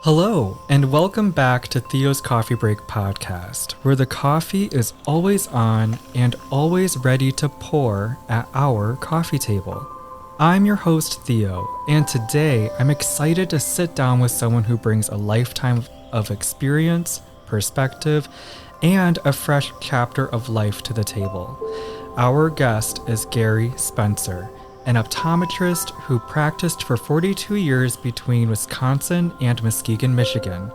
Hello, and welcome back to Theo's Coffee Break podcast, where the coffee is always on and always ready to pour at our coffee table. I'm your host, Theo, and today I'm excited to sit down with someone who brings a lifetime of experience, perspective, and a fresh chapter of life to the table. Our guest is Gary Spencer, an optometrist who practiced for 42 years between Wisconsin and Muskegon, Michigan,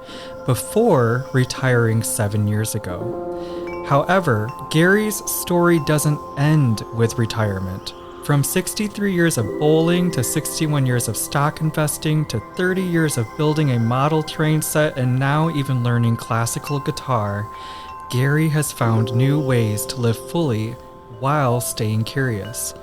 before retiring 7 years ago. However, Gary's story doesn't end with retirement. From 63 years of bowling to 61 years of stock investing to 30 years of building a model train set and now even learning classical guitar, Gary has found new ways to live fully while staying curious.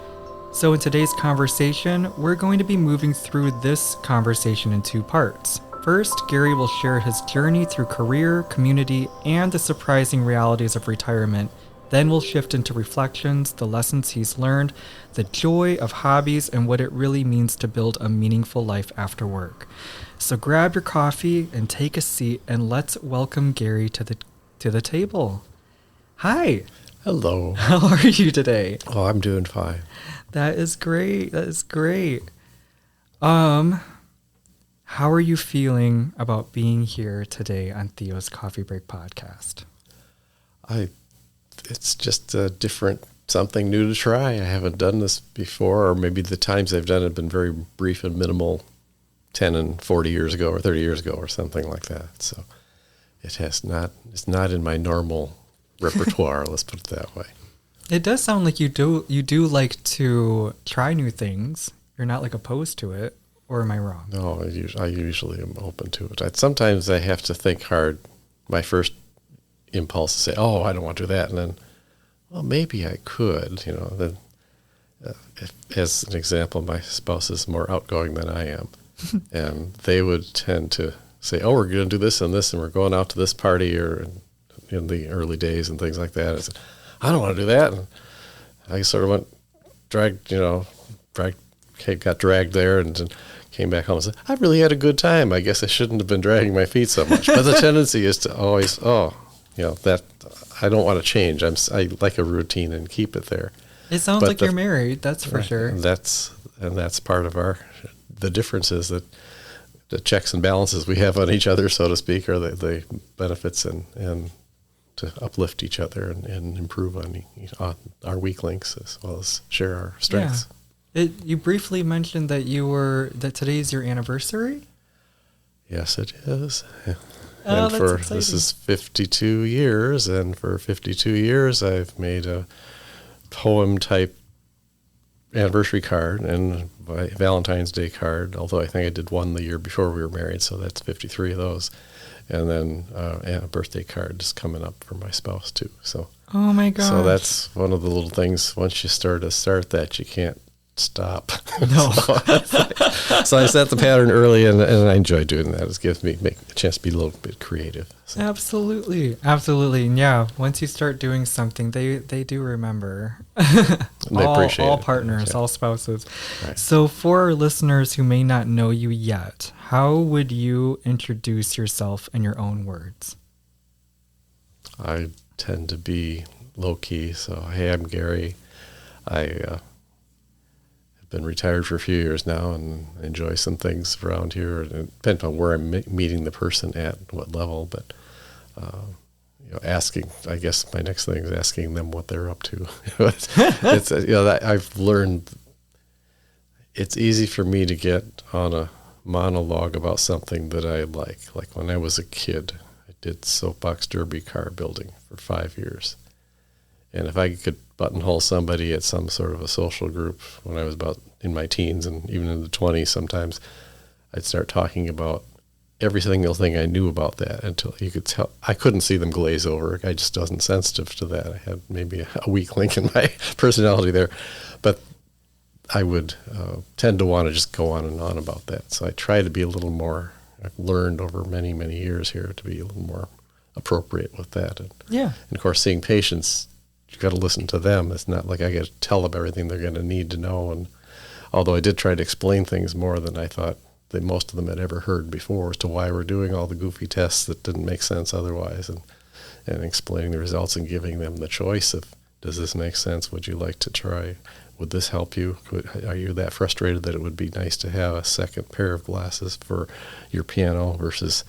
So in today's conversation, we're going to be moving through this conversation in two parts. First, Gary will share his journey through career, community, and the surprising realities of retirement. Then we'll shift into reflections, the lessons he's learned, the joy of hobbies, and what it really means to build a meaningful life after work. So grab your coffee and take a seat, and let's welcome Gary to the table. Hi. Hello. How are you today? Oh, I'm doing fine. That is great. How are you feeling about being here today on Theo's Coffee Break podcast? It's just a different, something new to try. I haven't done this before, or maybe the times I've done it have been very brief and minimal, 10 and 40 years ago or 30 years ago or something like that. So it's not in my normal repertoire, let's put it that way. It does sound like you do like to try new things. You're not like opposed to it, or am I wrong? No, I usually am open to it. Sometimes I have to think hard. My first impulse is to say, "Oh, I don't want to do that," and then, well, maybe I could. Then, as an example, my spouse is more outgoing than I am, and they would tend to say, "Oh, we're going to do this and this, and we're going out to this party," or in the early days and things like that. I said, I don't want to do that. And I sort of got dragged there and came back home and said, I really had a good time. I guess I shouldn't have been dragging my feet so much. But the tendency is to always, that I don't want to change. I like a routine and keep it there. It sounds like you're married, that's for sure. And that's part of the difference is that the checks and balances we have on each other, so to speak, are the benefits and to uplift each other and improve on our weak links as well as share our strengths. Yeah. You briefly mentioned that that today's your anniversary? Yes, it is. And this is 52 years, and for 52 years I've made a poem type anniversary card and Valentine's Day card, although I think I did one the year before we were married, so that's 53 of those. And then a birthday card is coming up for my spouse too. So, oh my gosh. So that's one of the little things. Once you start that, you can't stop. No. So I set the pattern early, and I enjoy doing that. It gives me a chance to be a little bit creative. So. Absolutely. And yeah, once you start doing something, they do remember. They appreciate all it. partners, all spouses. Right. So for our listeners who may not know you yet, how would you introduce yourself in your own words? I tend to be low-key, so hey, I'm Gary. I have been retired for a few years now and enjoy some things around here. It depends on where I'm meeting the person at, what level, but asking, I guess my next thing is asking them what they're up to. It's I've learned it's easy for me to get on a monologue about something that I like. Like when I was a kid, I did soapbox derby car building for 5 years. And if I could buttonhole somebody at some sort of a social group when I was about in my teens and even in the 20s sometimes, I'd start talking about every single thing I knew about that until you could tell. I couldn't see them glaze over. I just wasn't sensitive to that. I had maybe a weak link in my personality there. But I would tend to want to just go on and on about that. So I try to be a little more, I've learned over many, many years here to be a little more appropriate with that. And of course, seeing patients, you got to listen to them. It's not like I got to tell them everything they're going to need to know. And although I did try to explain things more than I thought that most of them had ever heard before as to why we're doing all the goofy tests that didn't make sense otherwise, and explaining the results and giving them the choice of, does this make sense? Would you like to try? Would this help you? Are you that frustrated that it would be nice to have a second pair of glasses for your piano versus,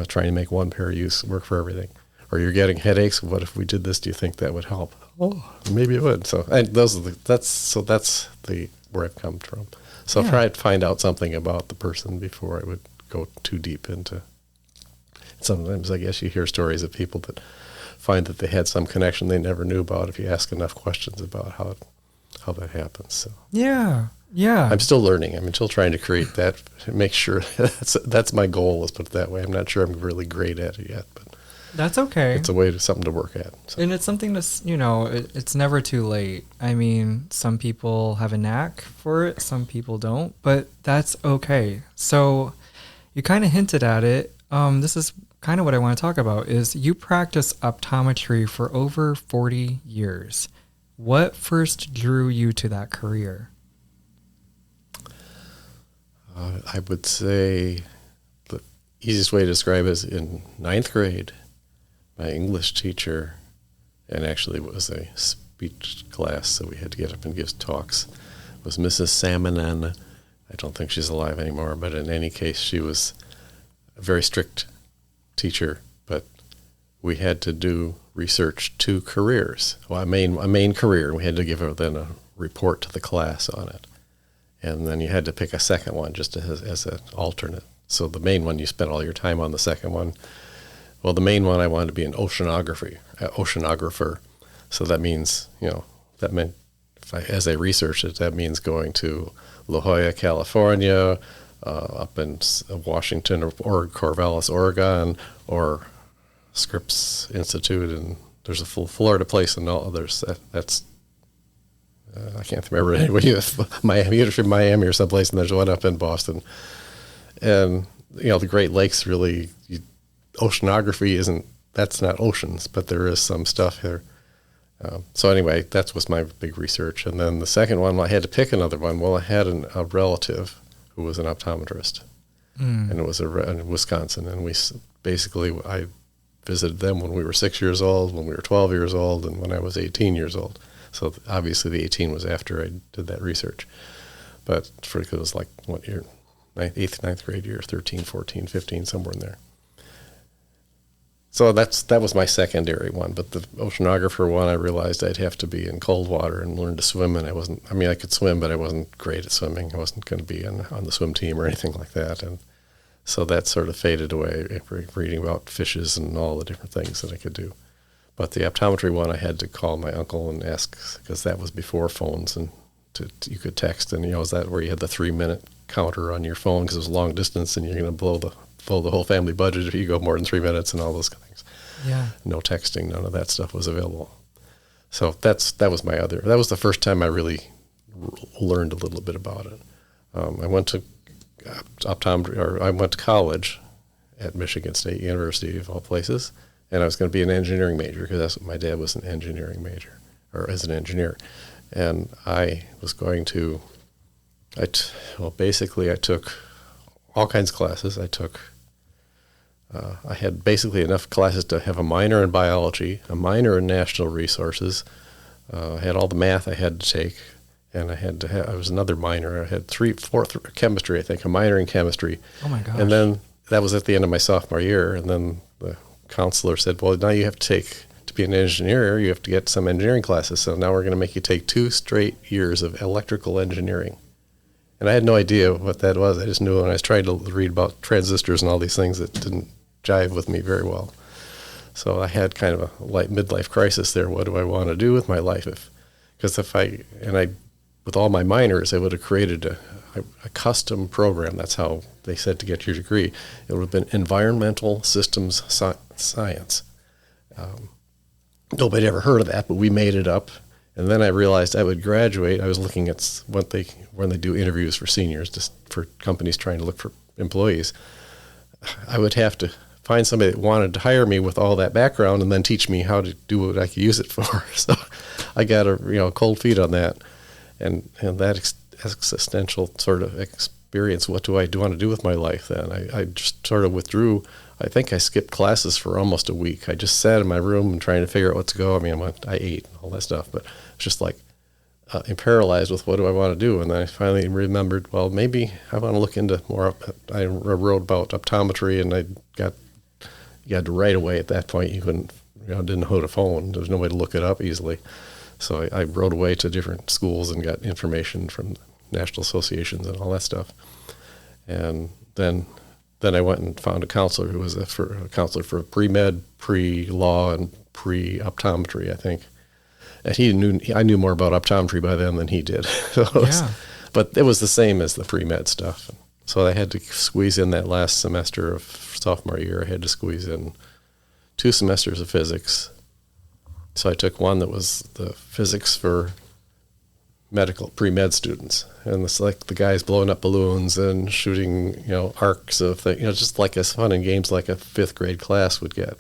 trying to make one pair work for everything? Or you're getting headaches. What if we did this? Do you think that would help? Oh, maybe it would. So that's where I've come from. So I tried to find out something about the person before I would go too deep into. Sometimes I guess you hear stories of people that find that they had some connection they never knew about if you ask enough questions about how that happens. So yeah. I'm still learning. I'm still trying to create that, make sure that's my goal, let's put it that way. I'm not sure I'm really great at it yet, but that's okay. It's a way something to work at. So. And it's something that's, it's never too late. I mean, some people have a knack for it, some people don't, but that's okay. So you kind of hinted at it. This is kind of what I want to talk about is you practice optometry for over 40 years. What first drew you to that career? I would say the easiest way to describe it is in ninth grade, my English teacher, and actually it was a speech class, so we had to get up and give talks, was Mrs. Salmonen. I don't think she's alive anymore, but in any case, she was a very strict teacher, but we had to do research 2 careers. Well, a main career. We had to give her then a report to the class on it. And then you had to pick a second one just as an alternate. So the main one, you spent all your time on. The second one, well, the main one I wanted to be an oceanographer. So that means, that meant, as I researched it, that means going to La Jolla, California, up in Washington or Corvallis, Oregon, or Scripps Institute, and there's a full Florida place and all others. That's I can't remember anyway. Miami or someplace, and there's one up in Boston. And the Great Lakes really, oceanography that's not oceans, but there is some stuff here. So anyway, that was my big research. And then the second one, I had to pick another one. Well, I had a relative who was an optometrist, and it was in Wisconsin. And I visited them when we were 6 years old, when we were 12 years old, and when I was 18 years old. So obviously the 18 was after I did that research. But it was like, what year? 8th, 9th grade year, 13, 14, 15, somewhere in there. So that was my secondary one. But the oceanographer one, I realized I'd have to be in cold water and learn to swim. And I could swim, but I wasn't great at swimming. I wasn't going to be on the swim team or anything like that. And so that sort of faded away after reading about fishes and all the different things that I could do. But the optometry one, I had to call my uncle and ask, because that was before phones, and you could text, and is that where you had the 3-minute counter on your phone because it was long distance, and you're going to blow the whole family budget if you go more than 3 minutes and all those things. Yeah. No texting, none of that stuff was available. So that was that was the first time I really learned a little bit about it. I went to I went to college at Michigan State University, of all places, and I was going to be an engineering major because my dad was an engineering major, or as an engineer. And I was going to, I took all kinds of classes. I had basically enough classes to have a minor in biology, a minor in national resources. I had all the math I had to take, and I was another minor. I had four chemistry, I think, a minor in chemistry. Oh my gosh. And then that was at the end of my sophomore year, and then the counselor said, well, now you have to be an engineer, you have to get some engineering classes. So now we're going to make you take 2 straight years of electrical engineering. And I had no idea what that was. I just knew when I was trying to read about transistors and all these things that didn't jive with me very well. So I had kind of a midlife crisis there. What do I want to do with my life? With all my minors, I would have created a custom program. That's how they said to get your degree. It would have been environmental systems science. Nobody ever heard of that, but we made it up. And then I realized I would graduate. I was looking at when they do interviews for seniors, just for companies trying to look for employees. I would have to find somebody that wanted to hire me with all that background and then teach me how to do what I could use it for. So I got cold feet on that. And that existential sort of experience. What do I want to do with my life then? I just sort of withdrew. I think I skipped classes for almost a week. I just sat in my room and trying to figure out what to go. I mean, I ate and all that stuff, but it's just like paralyzed with what do I want to do. And then I finally remembered, well, maybe I want to look into more. I wrote about optometry, and you had to write away at that point. You couldn't, didn't know how to phone. There was no way to look it up easily. So I wrote away to different schools and got information from national associations and all that stuff. And then I went and found a counselor who was a counselor for pre-med, pre-law, and pre-optometry, I think. And I knew more about optometry by then than he did. But it was the same as the pre-med stuff. So I had to squeeze in that last semester of sophomore year. I had to squeeze in 2 semesters of physics. So I took one that was the physics for medical pre-med students, and it's like the guys blowing up balloons and shooting, arcs of things, just like as fun and games like a 5th grade class would get.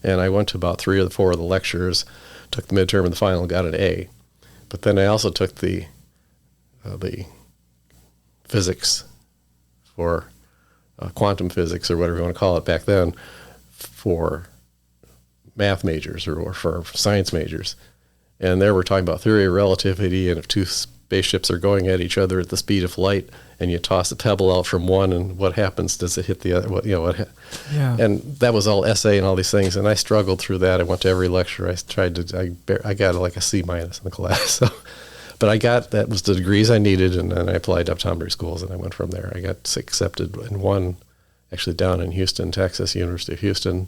And I went to about 3 or 4 of the lectures, took the midterm and the final, got an A. But then I also took the physics for quantum physics, or whatever you want to call it back then, for math majors or for science majors. And there we're talking about theory of relativity, and if 2 spaceships are going at each other at the speed of light, and you toss a pebble out from one, and what happens? Does it hit the other? Yeah. And that was all essay and all these things, and I struggled through that. I went to every lecture. I got like a C- in the class. So, but that was the degrees I needed, and then I applied to optometry schools, and I went from there. I got accepted in one, actually down in Houston, Texas, University of Houston.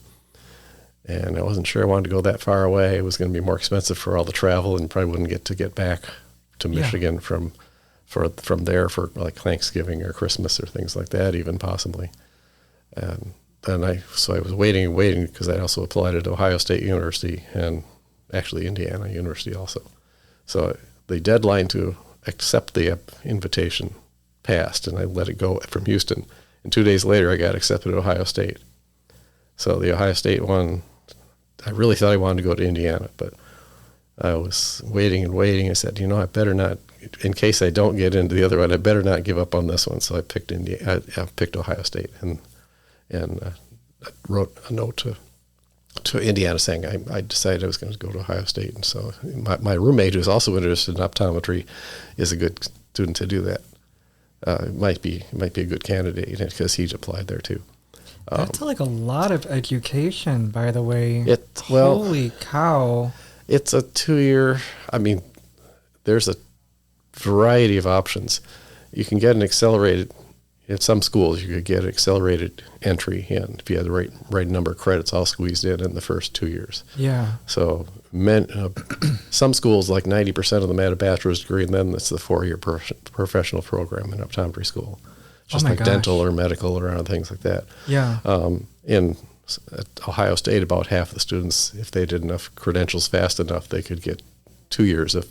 And I wasn't sure I wanted to go that far away. It was going to be more expensive for all the travel, and probably wouldn't get back to Michigan from there for like Thanksgiving or Christmas or things like that, even possibly. And then I was waiting because I also applied at Ohio State University and actually Indiana University also. So the deadline to accept the invitation passed, and I let it go from Houston. And 2 days later, I got accepted at Ohio State. So the Ohio State one, I really thought I wanted to go to Indiana, but I was waiting and waiting. I said, I better not, in case I don't get into the other one, I better not give up on this one. So I picked I picked Ohio State, and I wrote a note to Indiana saying I decided I was going to go to Ohio State. And so my roommate, who's also interested in optometry, is a good student to do that. Might be a good candidate because he's applied there too. That's like a lot of education, by the way. Holy cow. It's a 2-year, there's a variety of options. You can get an accelerated, at some schools you could get an accelerated entry in if you had the right number of credits all squeezed in the first 2 years. Yeah. So some schools, like 90% of them had a bachelor's degree, and then it's the 4-year professional program in optometry school. Just like dental or medical or other things like that. Yeah. At Ohio State, about half the students, if they did enough credentials fast enough, they could get 2 years of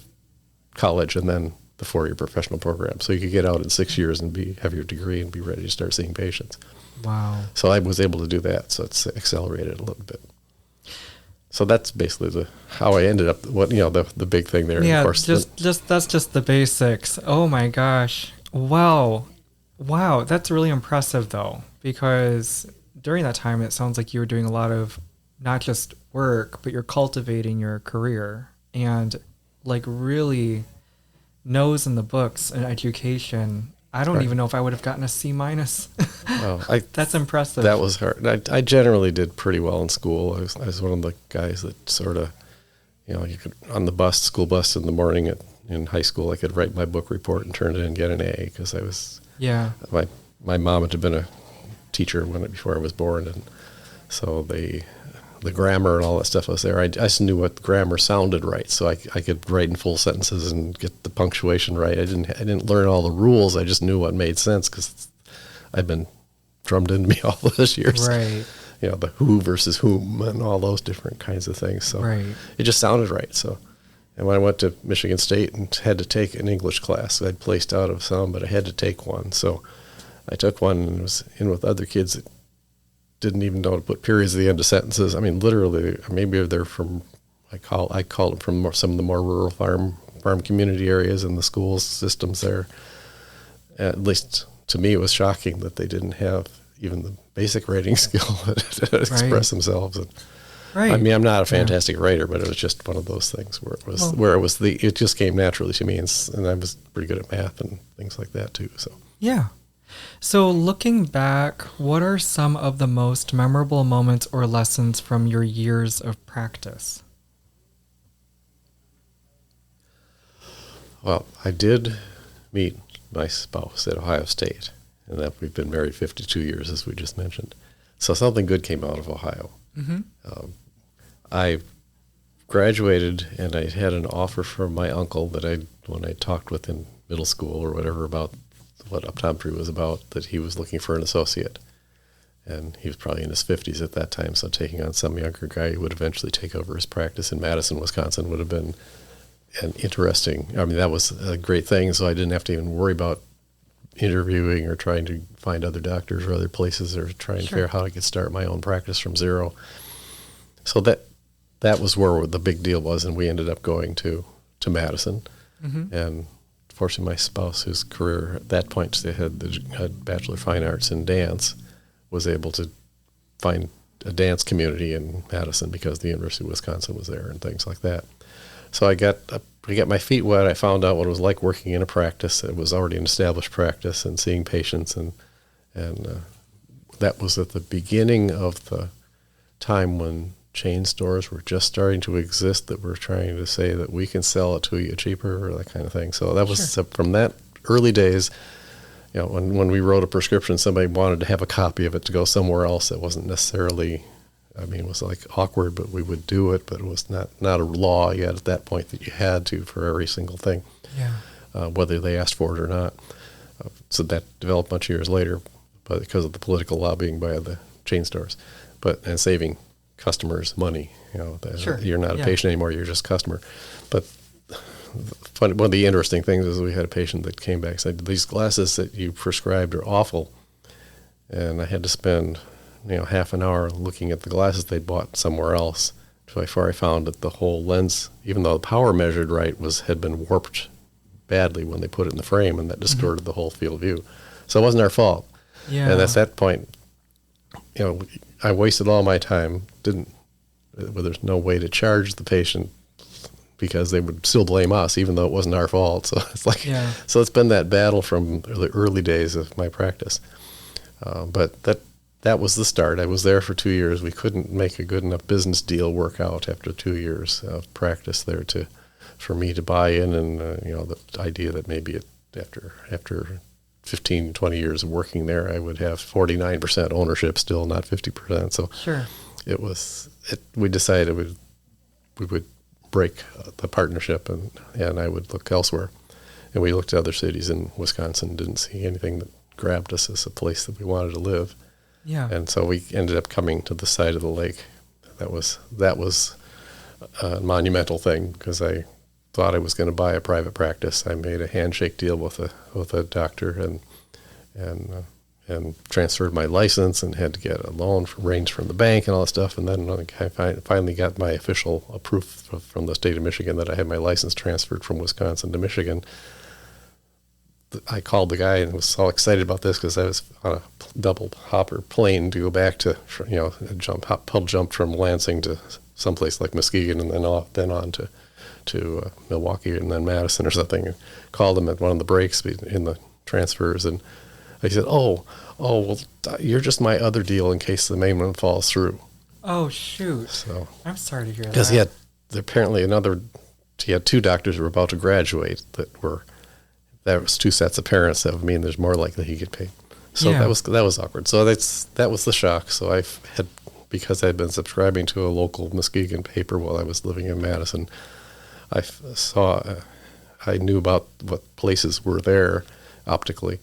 college and then the 4-year professional program. So you could get out in 6 years and have your degree and be ready to start seeing patients. Wow. So I was able to do that. So it's accelerated a little bit. So that's basically how I ended up. The big thing there. Yeah. Of course, that's just the basics. Oh my gosh. Wow. That's really impressive though, because during that time, it sounds like you were doing a lot of not just work, but you're cultivating your career and like really nose in the books in education. I don't even know if I would have gotten a C-. Well, That's impressive. That was hard. I generally did pretty well in school. I was one of the guys that sort of, you could, on the school bus in the morning in high school, I could write my book report and turn it in and get an A because I was, my mom had been a teacher before I was born, and so the grammar and all that stuff was there. I just knew what grammar sounded right, so I could write in full sentences and get the punctuation right. I didn't learn all the rules. I just knew what made sense because I've been drummed into me all those years. Right. The who versus whom and all those different kinds of things. So It just sounded right. So, and when I went to Michigan State and had to take an English class, I'd placed out of some, but I had to take one. So I took one and was in with other kids that didn't even know to put periods at the end of sentences. Literally, maybe they're from, I call them from some of the more rural farm community areas and the school systems there, at least to me, it was shocking that they didn't have even the basic writing skill to express themselves. And, I mean, I'm not a fantastic writer, but it was just one of those things where it just came naturally to me, and I was pretty good at math and things like that too. So yeah. So looking back, what are some of the most memorable moments or lessons from your years of practice? Well, I did meet my spouse at Ohio State, and that we've been married 52 years, as we just mentioned. So something good came out of Ohio. Mm-hmm. I graduated, and I had an offer from my uncle that when I talked with in middle school or whatever about what optometry was about, that he was looking for an associate. And he was probably in his 50s at that time, so taking on some younger guy who would eventually take over his practice in Madison, Wisconsin would have been an interesting, I mean, that was a great thing, so I didn't have to even worry about interviewing or trying to find other doctors or other places or trying to figure out how I could start my own practice from zero. So that was where the big deal was, and we ended up going to Madison. Mm-hmm. And fortunately, my spouse, whose career at that point had Bachelor of Fine Arts in dance, was able to find a dance community in Madison because the University of Wisconsin was there and things like that. So I got my feet wet. I found out what it was like working in a practice. It was already an established practice and seeing patients, and that was at the beginning of the time when chain stores were just starting to exist, that were trying to say that we can sell it to you cheaper or that kind of thing. So that was from that early days. You know, when we wrote a prescription, somebody wanted to have a copy of it to go somewhere else. That wasn't necessarily, I mean, it was like awkward, but we would do it. But it was not a law yet at that point that you had to for every single thing, whether they asked for it or not. So that developed much years later, but because of the political lobbying by the chain stores, and saving customers money. You know, you're not a patient anymore; you're just a customer. But one of the interesting things is we had a patient that came back and said, "These glasses that you prescribed are awful," and I had to spend half an hour looking at the glasses they'd bought somewhere else before I found that the whole lens, even though the power measured right, had been warped badly when they put it in the frame, and that distorted the whole field of view. So it wasn't our fault. Yeah. And at that point, I wasted all my time. There's no way to charge the patient because they would still blame us, even though it wasn't our fault. So it's like, so it's been that battle from the early days of my practice. But that was the start. I was there for 2 years. We couldn't make a good enough business deal work out after 2 years of practice there for me to buy in, and the idea that maybe after 15, 20 years of working there, I would have 49% ownership still, not 50%. So we decided we would break the partnership, and I would look elsewhere. And we looked at other cities in Wisconsin, didn't see anything that grabbed us as a place that we wanted to live. Yeah. And so we ended up coming to the side of the lake. That was a monumental thing because I thought I was going to buy a private practice. I made a handshake deal with a doctor and transferred my license and had to get a loan arranged from the bank and all that stuff. And then I finally got my official proof from the state of Michigan that I had my license transferred from Wisconsin to Michigan. I called the guy and was so excited about this because I was on a double hopper plane to go back to, jump from Lansing to someplace like Muskegon and then on to Milwaukee and then Madison or something. And called him at one of the breaks in the transfers, and I said, "Oh, well, you're just my other deal in case the main one falls through." Oh shoot! So I'm sorry to hear that. Because he had two doctors who were about to graduate that was two sets of parents. That would mean there's more likely he'd get paid. So that was awkward. So that was the shock. So because I'd been subscribing to a local Muskegon paper while I was living in Madison, I knew about what places were there optically,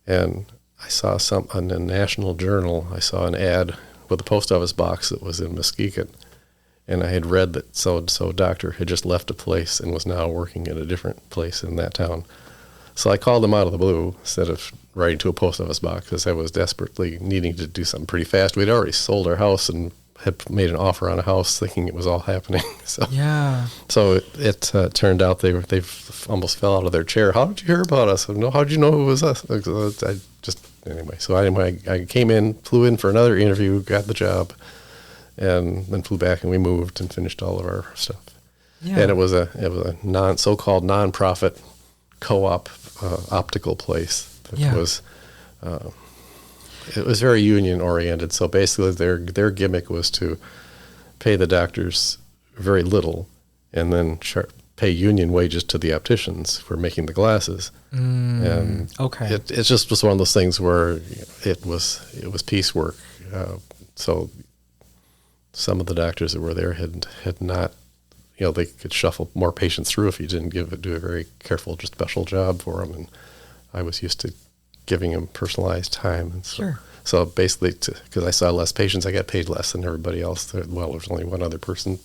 and I saw in a national journal. I saw an ad with a post office box that was in Muskegon, and I had read that so-and-so doctor had just left a place and was now working at a different place in that town. So I called him out of the blue instead of writing to a post office box because I was desperately needing to do something pretty fast. We'd already sold our house and had made an offer on a house thinking it was all happening. So Yeah. so it turned out they almost fell out of their chair. How did you hear about us? No, how did you know it was us? I came in, flew in for another interview, got the job, and then flew back, and we moved and finished all of our stuff. Yeah. And it was a so-called nonprofit co-op optical place that Yeah. was. It was very union oriented. So basically, their gimmick was to pay the doctors very little, and then pay union wages to the opticians for making the glasses. And Okay. it just was one of those things where it was piecework. So some of the doctors that were there had not, they could shuffle more patients through if you didn't do a very careful, just special job for them. And I was used to giving them personalized time. And Sure. So basically, because I saw less patients, I got paid less than everybody else. Well, there was only one other person,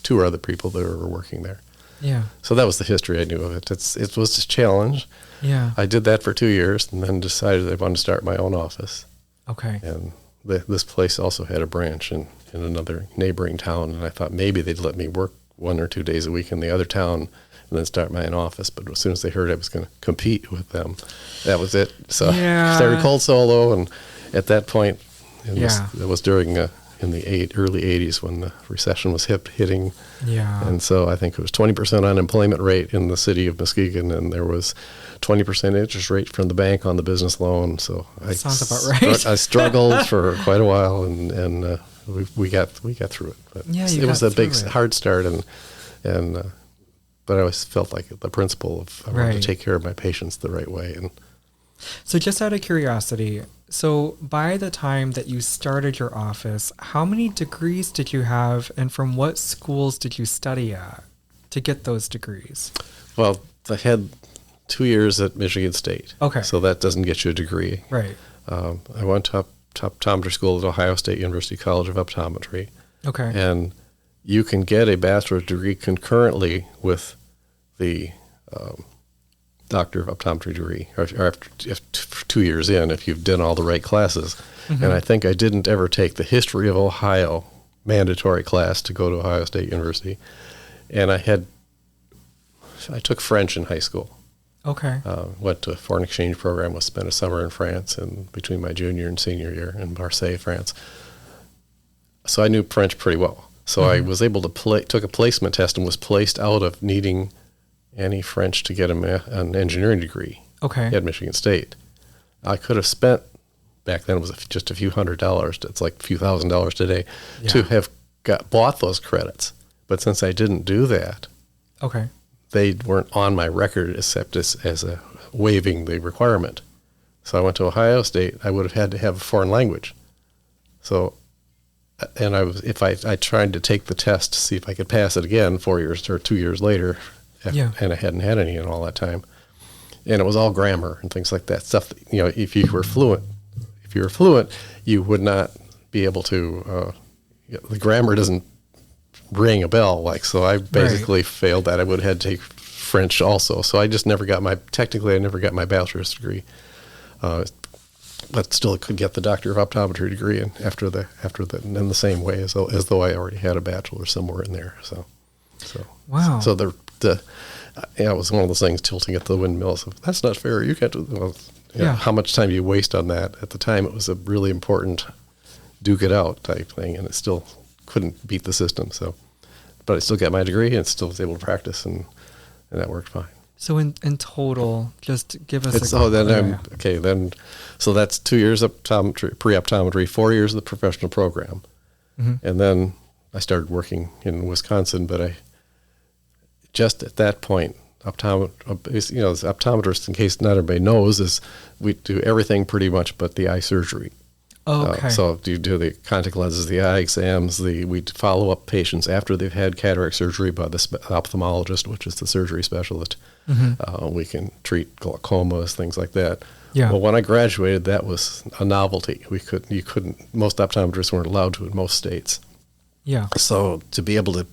two other people that were working there. Yeah. So that was the history I knew of it. It was a challenge. Yeah. I did that for 2 years, and then decided I wanted to start my own office. Okay. And this place also had a branch in another neighboring town, and I thought maybe they'd let me work 1 or 2 days a week in the other town and then start my own office. But as soon as they heard I was going to compete with them, that was it. So I started cold solo, and at that point, it was during in the early 80s when the recession was hitting. Yeah. And so I think it was 20% unemployment rate in the city of Muskegon, and there was 20% interest rate from the bank on the business loan. So Sounds about right. I struggled for quite a while, and we got through it. But it was a big, hard start, but I always felt like the principle of I wanted to take care of my patients the right way. And so, just out of curiosity, so by the time that you started your office, how many degrees did you have, and from what schools did you study at to get those degrees? Well, I had 2 years at Michigan State. Okay. So that doesn't get you a degree. Right. I went to optometry school at Ohio State University College of Optometry. Okay. And you can get a bachelor's degree concurrently with the Doctor of Optometry degree, or if 2 years in, if you've done all the right classes. Mm-hmm. And I think I didn't ever take the History of Ohio mandatory class to go to Ohio State University. And I took French in high school. Okay. Went to a foreign exchange program, spent a summer in France and between my junior and senior year in Marseille, France. So I knew French pretty well. So I was able to took a placement test and was placed out of needing any French to get an engineering degree at Michigan State. I could have spent, back then it was just a few $100s, it's like a few $1,000s today, to have bought those credits. But since I didn't do that, they weren't on my record except as a waiving the requirement. So I went to Ohio State, I would have had to have a foreign language. So, and I tried to take the test to see if I could pass it again 4 years or 2 years later, and I hadn't had any in all that time. And it was all grammar and things like that. Stuff that, if you were fluent, you would not be able to, the grammar doesn't ring a bell. So I basically failed that. I would have had to take French also. So I just never got I never got my bachelor's degree. But still could get the Doctor of Optometry degree in in the same way as though I already had a bachelor somewhere in there. So wow. So it was one of those things tilting at the windmills. That's not fair. You can't do. How much time do you waste on that? At the time, it was a really important duke it out type thing, and it still couldn't beat the system. So, but I still got my degree and still was able to practice, and that worked fine. So in total, just give us so that's 2 years of pre-optometry, 4 years of the professional program. Mm-hmm. And then I started working in Wisconsin, but I just at that point, as optometrist, in case not everybody knows, is we do everything pretty much but the eye surgery. So you do the contact lenses, the eye exams, we follow up patients after they've had cataract surgery by the ophthalmologist, which is the surgery specialist. Mm-hmm. We can treat glaucomas, things like that. Yeah. Well, when I graduated, that was a novelty. Most optometrists weren't allowed to in most states. Yeah. So to be able to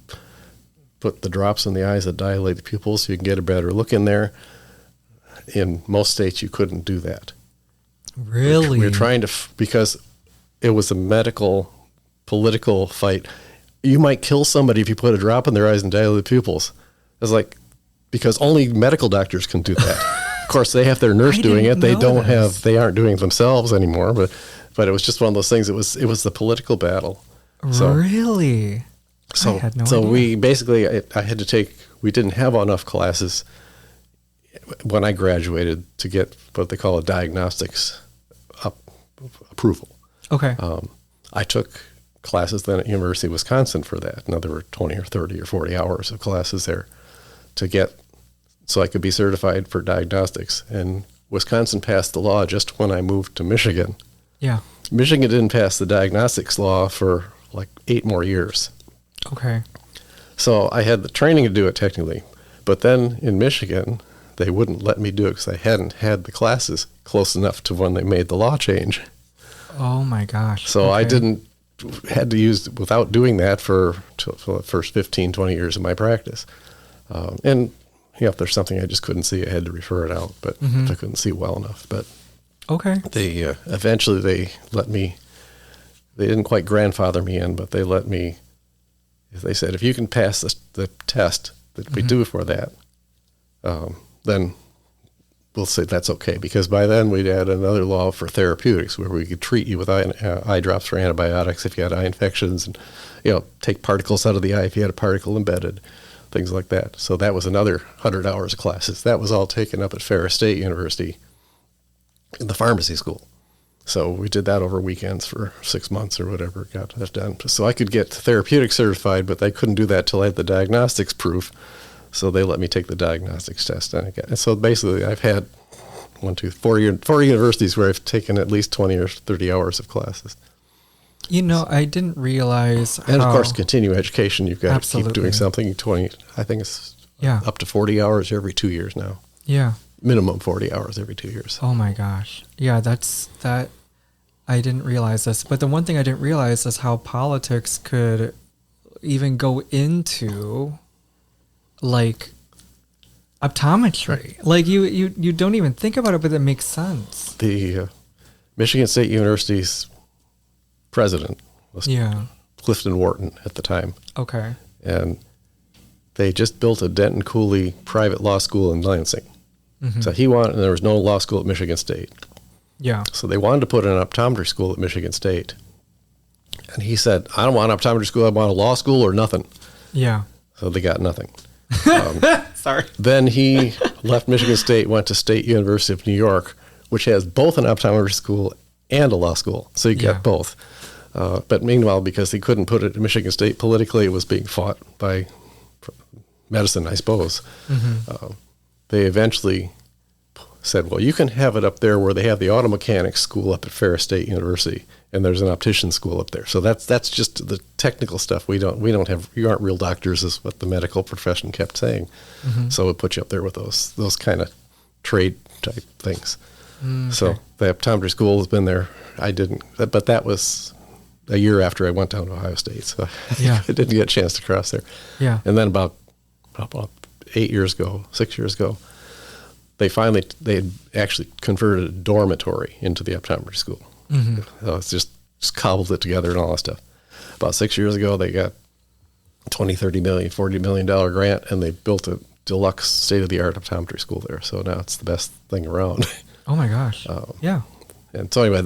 put the drops in the eyes that dilate the pupils so you can get a better look in there, in most states you couldn't do that. Really? We were trying to, because it was a medical political fight. You might kill somebody if you put a drop in their eyes and dilate the pupils. It's like, because only medical doctors can do that. Of course, they have their nurse doing it. They they aren't doing it themselves anymore. But it was just one of those things. It was the political battle. So, really? So, I had no so idea. we basically, I had to take, we didn't have enough classes when I graduated to get what they call a diagnostics approval. Okay. I took classes then at University of Wisconsin for that. Now there were 20 or 30 or 40 hours of classes there to get, so I could be certified for diagnostics. And Wisconsin passed the law just when I moved to Michigan. Yeah. Michigan didn't pass the diagnostics law for like 8 more years. Okay. So I had the training to do it technically, but then in Michigan, they wouldn't let me do it because I hadn't had the classes close enough to when they made the law change. Oh my gosh. So I Okay. had to use, without doing that for the first 15, 20 years of my practice. And if there's something I just couldn't see, I had to refer it out, but if I couldn't see well enough. But Okay. they eventually they let me, they didn't quite grandfather me in, but they let me, they said, if you can pass the test that we do for that, then we'll say that's okay. Because by then we'd add another law for therapeutics where we could treat you with eye drops for antibiotics if you had eye infections, and take particles out of the eye if you had a particle embedded, things like that. So that was another 100 hours of classes. That was all taken up at Ferris State University in the pharmacy school. So we did that over weekends for 6 months or whatever, got that done. So I could get therapeutic certified, but they couldn't do that till I had the diagnostics proof. So they let me take the diagnostics test. And so basically I've had 4 universities where I've taken at least 20 or 30 hours of classes. I didn't realize And how, of course, continue education. You've got to keep Absolutely. doing something. 20, I think it's Yeah. up to 40 hours every 2 years now. Yeah. Minimum 40 hours every 2 years. Oh my gosh. Yeah, that I didn't realize this. But the one thing I didn't realize is how politics could even go into like optometry. Like you don't even think about it, but it makes sense. The Michigan State University's president was Yeah. Clifton Wharton at the time. Okay. And they just built a Denton Cooley private law school in Lansing. So and there was no law school at Michigan State. Yeah. So they wanted to put an optometry school at Michigan State. And he said, I don't want an optometry school, I want a law school or nothing. Yeah. So they got nothing. Sorry. Then he left Michigan State, went to State University of New York, which has both an optometry school and a law school. So you Yeah. get both. But meanwhile, because he couldn't put it at Michigan State politically, it was being fought by medicine, I suppose. They eventually said, well, you can have it up there where they have the auto mechanics school up at Ferris State University, and there's an optician school up there. So that's just the technical stuff. We don't have, you aren't real doctors, is what the medical profession kept saying. So we'll put you up there with those kind of trade type things. So the optometry school has been there. I didn't, but that was a year after I went down to Ohio State. So Yeah. I didn't get a chance to cross there. Yeah. And then about 6 years ago, they had actually converted a dormitory into the optometry school. So it's just cobbled it together and all that stuff. About 6 years ago, they got $20, $30 million, $40 million grant, and they built a deluxe state-of-the-art optometry school there. So now it's the best thing around. Oh my gosh. Yeah. And so anyway,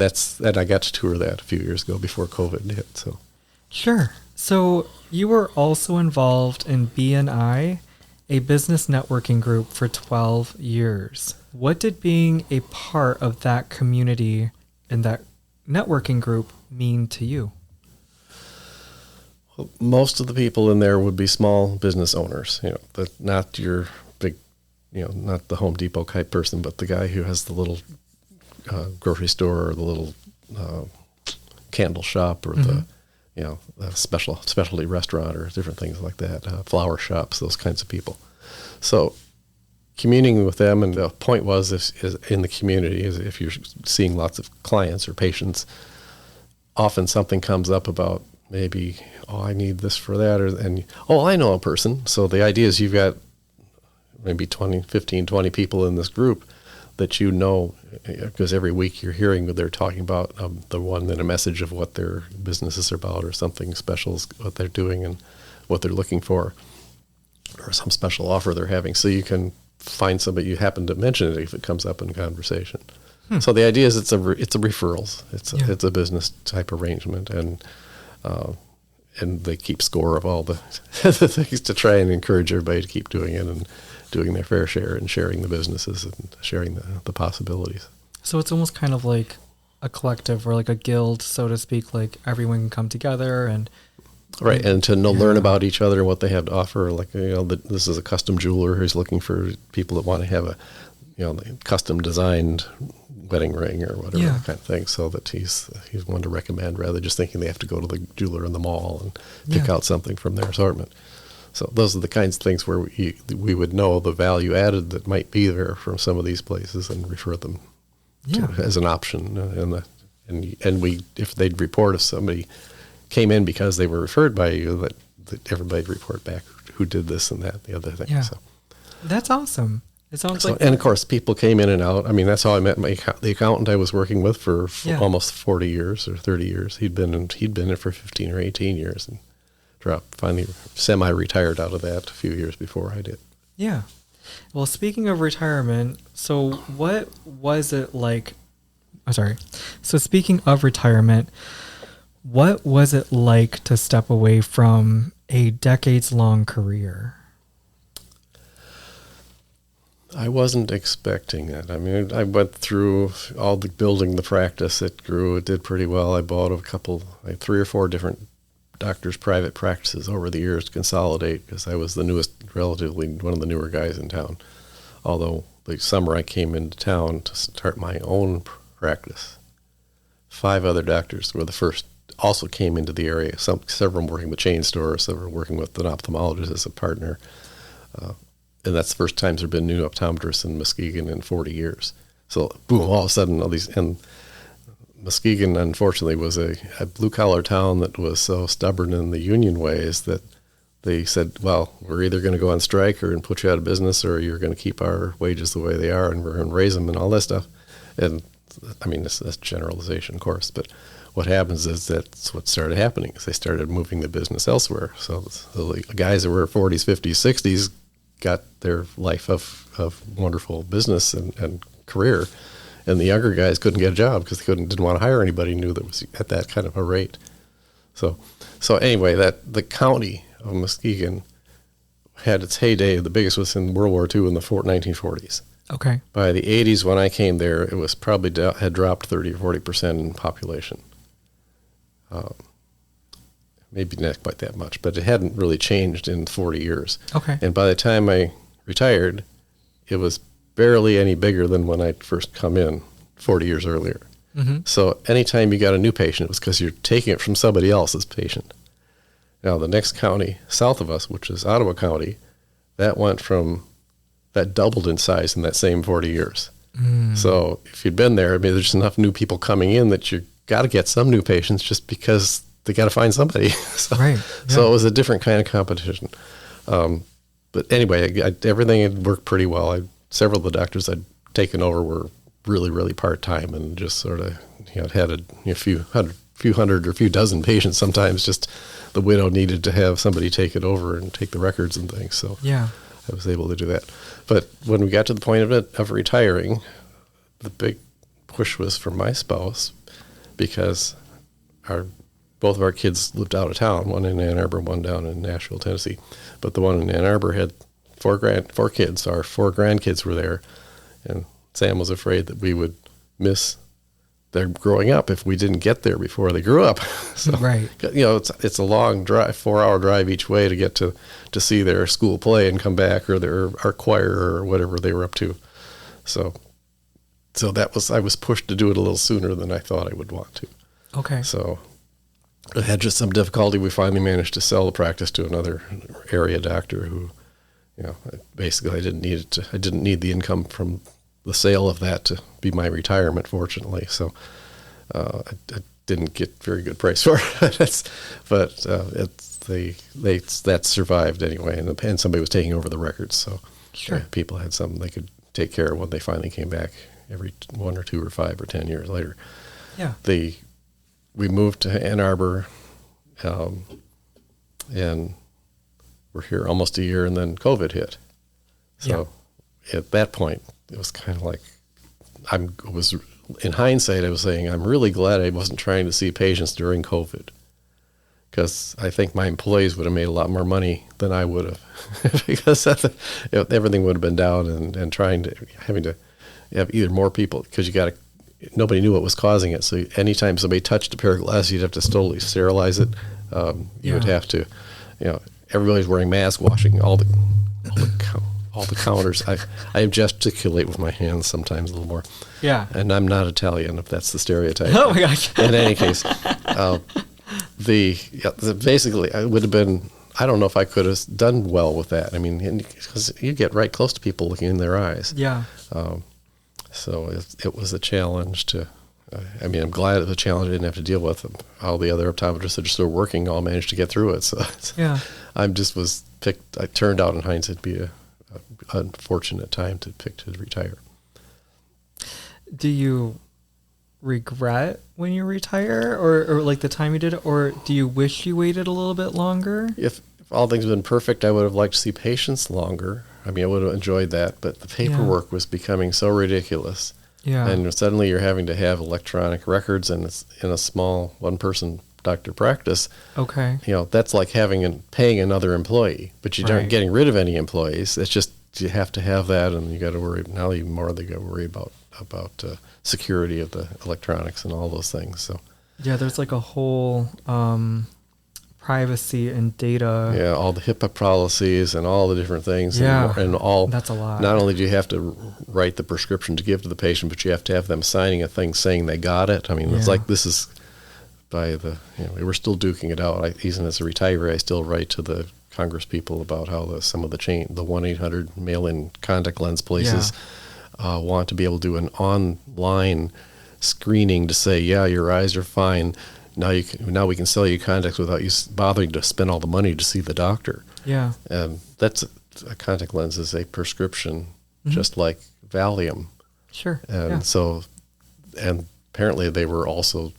and I got to tour that a few years ago before COVID hit. So Sure. So you were also involved in BNI, a business networking group, for 12 years. What did being a part of that community and that networking group mean to you? most of the people in there would be small business owners, not your big, not the Home Depot type person, but the guy who has the little grocery store or the little candle shop or the specialty restaurant or different things like that, flower shops, those kinds of people. So communing with them, and the point was, is in the community, is if you're seeing lots of clients or patients, often something comes up about maybe, I need this for that, and I know a person. So the idea is you've got maybe 20 people in this group that because every week you're hearing what they're talking about, the one in a message of what their business is about or something special is what they're doing and what they're looking for or some special offer they're having. So you can find somebody, you happen to mention it if it comes up in conversation. So the idea is it's a referrals. It's a business type arrangement, and they keep score of all the things to try and encourage everybody to keep doing it and doing their fair share and sharing the businesses and sharing the possibilities. So it's almost kind of like a collective or like a guild, so to speak, like everyone can come together and... Right, and to learn about each other and what they have to offer. Like, this is a custom jeweler who's looking for people that want to have a, custom designed wedding ring or whatever, that kind of thing. So that he's one to recommend rather than just thinking they have to go to the jeweler in the mall and pick out something from their assortment. So those are the kinds of things where we would know the value added that might be there from some of these places and refer them as an option. And we, if they'd report if somebody came in because they were referred by you, that everybody'd report back who did this and that, the other thing. Yeah. So that's awesome. It sounds like... And of course, people came in and out. I mean, that's how I met the accountant I was working with for almost 40 years or 30 years. He'd been in it for 15 or 18 years and finally semi-retired out of that a few years before I did. Yeah. Well, speaking of retirement, so what was it like... So speaking of retirement... What was it like to step away from a decades-long career? I wasn't expecting that. I mean, I went through all the building the practice. It grew. It did pretty well. I bought like 3 or 4 different doctors' private practices over the years to consolidate because I was relatively one of the newer guys in town. Although the summer I came into town to start my own practice, 5 other doctors were the first. Also came into the area. Several working with chain stores, several working with an ophthalmologist as a partner. And that's the first time there have been new optometrists in Muskegon in 40 years. So, boom, all of a sudden, all these... And Muskegon, unfortunately, was a blue-collar town that was so stubborn in the union ways that they said, well, we're either going to go on strike and put you out of business or you're going to keep our wages the way they are and we're going to raise them and all that stuff. And, I mean, that's generalization, of course, but... What happens is that's what started happening is they started moving the business elsewhere. So the guys that were 40s, 50s, 60s got their life of wonderful business and career, and the younger guys couldn't get a job because they didn't want to hire anybody who knew that was at that kind of a rate. So anyway, that the county of Muskegon had its heyday. The biggest was in World War II in the 1940s. Okay. By the 80s, when I came there, it was probably had dropped 30 or 40% in population. Maybe not quite that much, but it hadn't really changed in 40 years. Okay. And by the time I retired, it was barely any bigger than when I'd first come in 40 years earlier. Mm-hmm. So anytime you got a new patient, it was because you're taking it from somebody else's patient. Now, the next county south of us, which is Ottawa County, that doubled in size in that same 40 years. Mm. So if you'd been there, I mean, there's enough new people coming in that you got to get some new patients just because they got to find somebody. So it was a different kind of competition. But anyway, everything had worked pretty well. Several of the doctors I'd taken over were really, really part-time and just sort of, had a few hundred or a few dozen patients. Sometimes just the widow needed to have somebody take it over and take the records and things. So I was able to do that. But when we got to the point of retiring, the big push was from my spouse because both of our kids lived out of town, one in Ann Arbor, one down in Nashville, Tennessee. But the one in Ann Arbor had 4 kids. Our 4 grandkids were there. And Sam was afraid that we would miss their growing up if we didn't get there before they grew up. So, it's a long drive, 4-hour drive each way to get to see their school play and come back, or our choir or whatever they were up to. So I was pushed to do it a little sooner than I thought I would want to. Okay. So I had just some difficulty. We finally managed to sell the practice to another area doctor who, basically I didn't need the income from the sale of that to be my retirement, fortunately. So I didn't get very good price for it. But that survived anyway, and somebody was taking over the records. So people had something they could take care of when they finally came back every 1 or 2 or 5 or 10 years later. Yeah. We moved to Ann Arbor, and we're here almost a year, and then COVID hit. So at that point, it was kind of like, in hindsight, I was saying, I'm really glad I wasn't trying to see patients during COVID, because I think my employees would have made a lot more money than I would have, because everything would have been down, and having to have either more people, because nobody knew what was causing it. So anytime somebody touched a pair of glasses, you'd have to totally sterilize it. You would have to, everybody's wearing masks, washing all the counters. I gesticulate with my hands sometimes a little more. Yeah. And I'm not Italian, if that's the stereotype. Oh my gosh. In any case, basically, I would have been, I don't know if I could have done well with that. I mean, because you get right close to people looking in their eyes. Yeah. So it was a challenge I'm glad it was a challenge I didn't have to deal with. All the other optometrists that are still working all managed to get through it. So I turned out in hindsight to be a unfortunate time to pick to retire. Do you regret when you retire, or like the time you did it, or do you wish you waited a little bit longer? If all things had been perfect, I would have liked to see patients longer. I would have enjoyed that, but the paperwork was becoming so ridiculous. Yeah. And suddenly you're having to have electronic records, and it's in a small one-person doctor practice. Okay. That's like paying another employee, but you aren't getting rid of any employees. It's just you have to have that, and you got to worry now even more. They got to worry about security of the electronics and all those things. So yeah, there's like a whole privacy and data. Yeah, all the HIPAA policies and all the different things. Yeah, and all. That's a lot. Not only do you have to write the prescription to give to the patient, but you have to have them signing a thing saying they got it. It's like this is by the, we're still duking it out. Even as a retiree, I still write to the Congress people about how some of the 1-800 mail-in contact lens places want to be able to do an online screening to say, yeah, your eyes are fine. Now we can sell you contacts without you bothering to spend all the money to see the doctor. Yeah. That's a contact lens is a prescription, just like Valium. Sure. And apparently they were also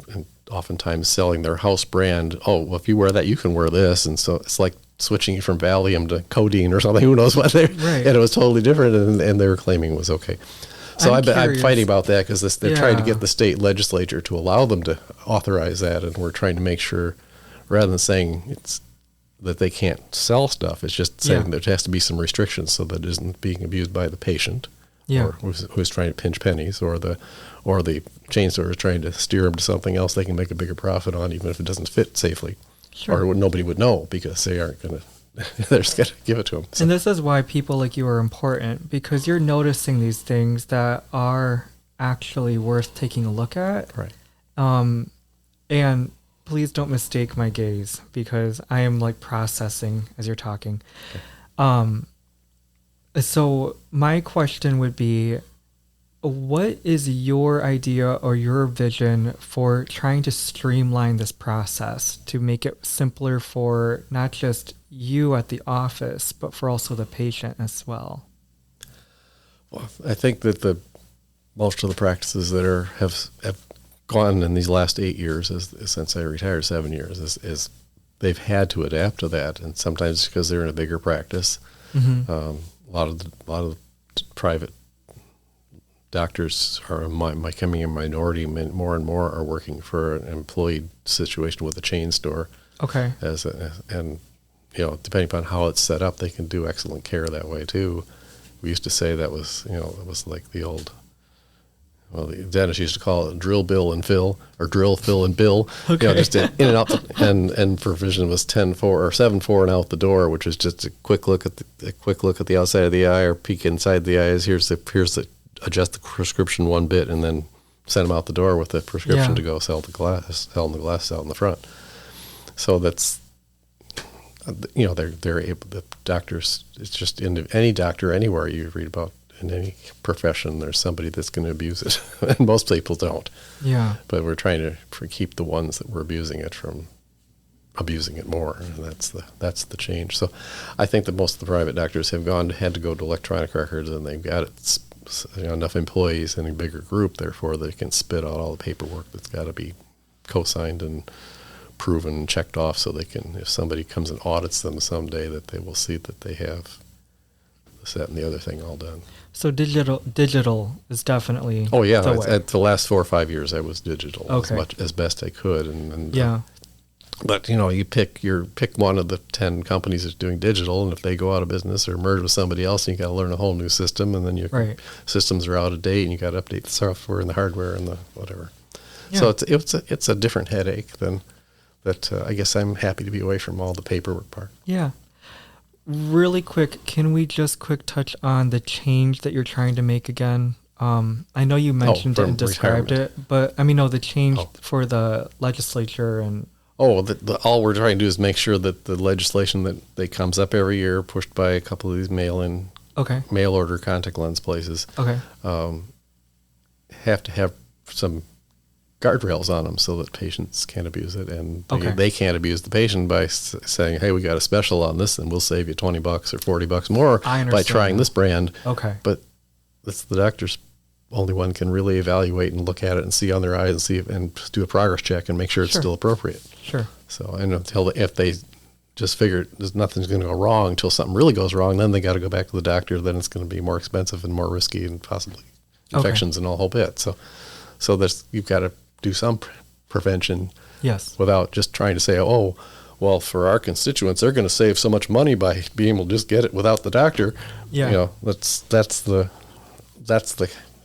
oftentimes selling their house brand. Oh, well, if you wear that, you can wear this. And so it's like switching from Valium to codeine or something. Who knows what and it was totally different, and they were claiming it was okay. So I'm fighting about that because they're trying to get the state legislature to allow them to authorize that, and we're trying to make sure, rather than saying that they can't sell stuff, it's just saying there has to be some restrictions so that it isn't being abused by the patient, or who's trying to pinch pennies, or the chain store is trying to steer them to something else they can make a bigger profit on, even if it doesn't fit safely, or nobody would know because they aren't going to. They're just going to give it to them. So. And this is why people like you are important, because you're noticing these things that are actually worth taking a look at. Right. And please don't mistake my gaze, because I am like processing as you're talking. Okay. So my question would be, what is your idea or your vision for trying to streamline this process to make it simpler for not just you at the office, but for also the patient as well? Well, I think that most of the practices that have gone in these last 8 years, since I retired 7 years, is they've had to adapt to that, and sometimes because they're in a bigger practice. Mm-hmm. A lot of the private doctors are becoming a minority. More and more are working for an employee situation with a chain store. Okay. And depending upon how it's set up, they can do excellent care that way too. We used to say that was, it was like the old, the dentist used to call it drill, bill, and fill, or drill, fill, and bill. Okay. Just in and out, and for vision was 10-4 or 7-4 and out the door, which is just a quick look at the outside of the eye, or peek inside the eyes. Here's the adjust the prescription one bit, and then send them out the door with the prescription to go sell the glasses out in the front. So that's, they're able, the doctors, it's just any doctor anywhere you read about in any profession, there's somebody that's going to abuse it. And most people don't. Yeah. But we're trying to keep the ones that were abusing it from abusing it more, and that's the change. So I think that most of the private doctors had to go to electronic records, and they've got it enough employees in a bigger group, therefore they can spit out all the paperwork that's got to be co-signed and proven and checked off, so they can, if somebody comes and audits them someday, that they will see that they have this, that, and the other thing all done. So digital is definitely the way. At the last 4 or 5 years, I was digital as best I could, and But you pick one of the 10 companies that's doing digital, and if they go out of business or merge with somebody else, you got to learn a whole new system, and then your systems are out of date, and you got to update the software and the hardware and the whatever. Yeah. So it's a different headache than that. I guess I'm happy to be away from all the paperwork part. Yeah. Really quick, can we just touch on the change that you're trying to make again? I know you mentioned it and described it, but the change for the legislature and. All we're trying to do is make sure that the legislation that comes up every year, pushed by a couple of these mail order contact lens places, have to have some guardrails on them so that patients can't abuse it, and they can't abuse the patient by saying, "Hey, we got a special on this, and we'll save you $20 or $40 more by trying this brand." Okay, but that's the doctor's only one can really evaluate and look at it and see on their eyes and do a progress check and make sure it's still appropriate. Sure. So, and if they just figure nothing's going to go wrong until something really goes wrong, then they got to go back to the doctor. Then it's going to be more expensive and more risky and possibly infections and a whole bit. So you've got to do some prevention. Yes. Without just trying to say, well, for our constituents, they're going to save so much money by being able to just get it without the doctor. Yeah. That's the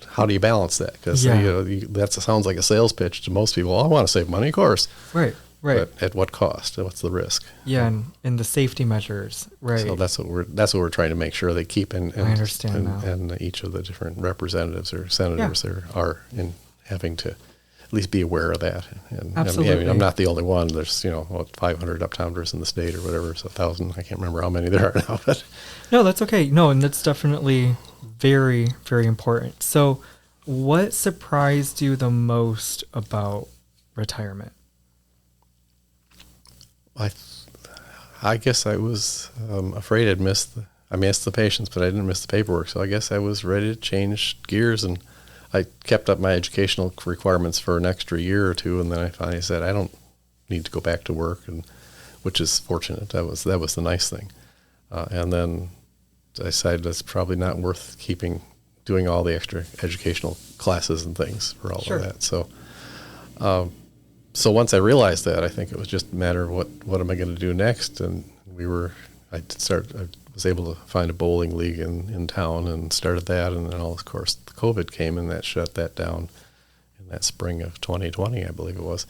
how do you balance that? Because that sounds like a sales pitch to most people. I want to save money, of course. Right. But at what cost? What's the risk? Yeah, and the safety measures. Right. So that's what we're trying to make sure they keep. And I understand now. And each of the different representatives or senators are in having to at least be aware of that. And absolutely. I'm not the only one. There's 500 optometrists in the state or whatever. So 1,000. I can't remember how many there are now. But no, that's okay. No, and that's definitely very, very important. So what surprised you the most about retirement? I guess I was afraid I missed the patients, but I didn't miss the paperwork. So I guess I was ready to change gears, and I kept up my educational requirements for an extra year or two, and then I finally said I don't need to go back to work, which is fortunate. That was the nice thing. And then I decided that's probably not worth doing all the extra educational classes and things for all of that. So once I realized that, I think it was just a matter of what am I going to do next? And I was able to find a bowling league in town and started that. And then, of course, the COVID came and that shut that down in that spring of 2020, I believe it was.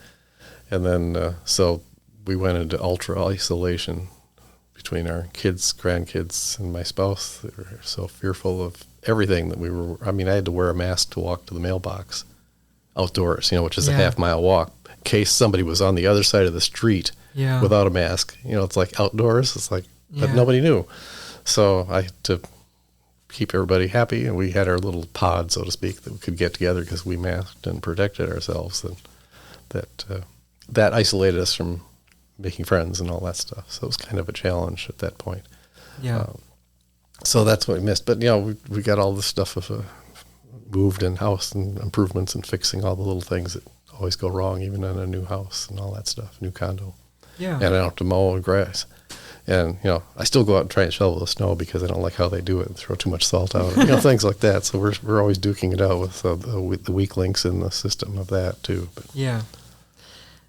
And then, so we went into ultra isolation between our kids, grandkids, and my spouse. They were so fearful of everything that I had to wear a mask to walk to the mailbox outdoors, which is a half-mile walk, in case somebody was on the other side of the street without a mask. It's like outdoors. It's like, but nobody knew. So I had to keep everybody happy, and we had our little pod, so to speak, that we could get together because we masked and protected ourselves, and that isolated us from making friends and all that stuff. So it was kind of a challenge at that point. Yeah. So that's what we missed. But, we got all this stuff of moved in house and improvements and fixing all the little things that always go wrong, even in a new house and all that stuff, new condo. Yeah. And I don't have to mow grass. And, I still go out and try and shovel the snow because I don't like how they do it and throw too much salt out, things like that. So we're always duking it out with the weak links in the system of that too. But. Yeah.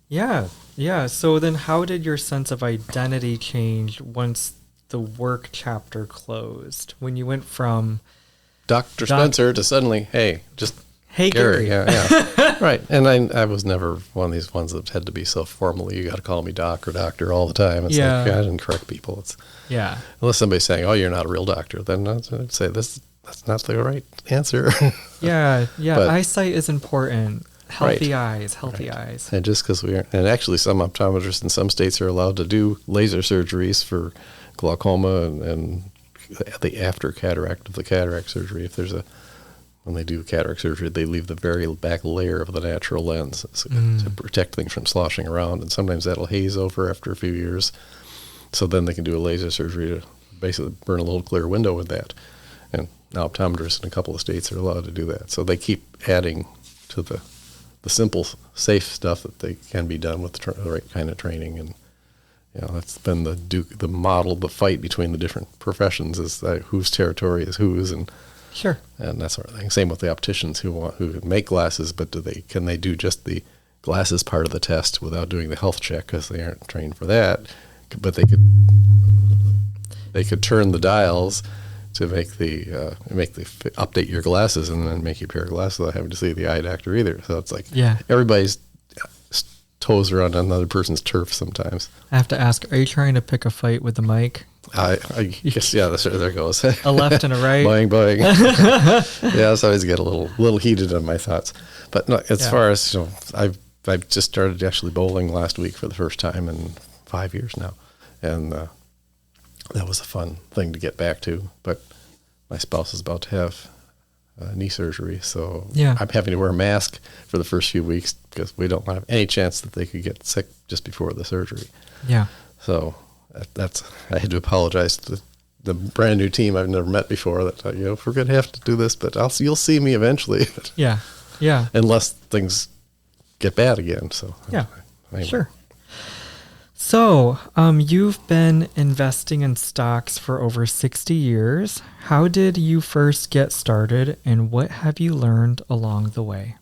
Yeah. Yeah. So then how did your sense of identity change once the work chapter closed? When you went from Dr. Spencer to suddenly, hey Gary. Yeah. Right. And I was never one of these ones that had to be so formally, you got to call me doc or doctor all the time. It's like, I didn't correct people. Unless somebody's saying, oh, you're not a real doctor, then I'd say that's not the right answer. But eyesight is important. Healthy eyes. And just because and actually some optometrists in some states are allowed to do laser surgeries for glaucoma and the after cataract of the cataract surgery. When they do cataract surgery, they leave the very back layer of the natural lens to protect things from sloshing around, and sometimes that'll haze over after a few years. So then they can do a laser surgery to basically burn a little clear window with that. And now optometrists in a couple of states are allowed to do that. So they keep adding to the simple, safe stuff that they can be done with the right kind of training. And that's been the model, the fight between the different professions is that whose territory is whose, and Sure. and that sort of thing. Same with the opticians who make glasses, but can they do just the glasses part of the test without doing the health check because they aren't trained for that? But they could turn the dials to update your glasses and then make you a pair of glasses without having to see the eye doctor either. So it's like everybody's toes are on another person's turf sometimes. I have to ask, are you trying to pick a fight with the mic? I guess, there goes. A left and a right. Boing, boing. I always get a little heated on my thoughts. But no, as far as, I've just started actually bowling last week for the first time in 5 years now. And that was a fun thing to get back to. But my spouse is about to have knee surgery, so I'm having to wear a mask for the first few weeks because we don't have any chance that they could get sick just before the surgery. Yeah. So I had to apologize to the brand new team I've never met before that if we're going to have to do this, but you'll see me eventually. Yeah. Unless things get bad again. So anyway. Sure. So, you've been investing in stocks for over 60 years. How did you first get started, and what have you learned along the way?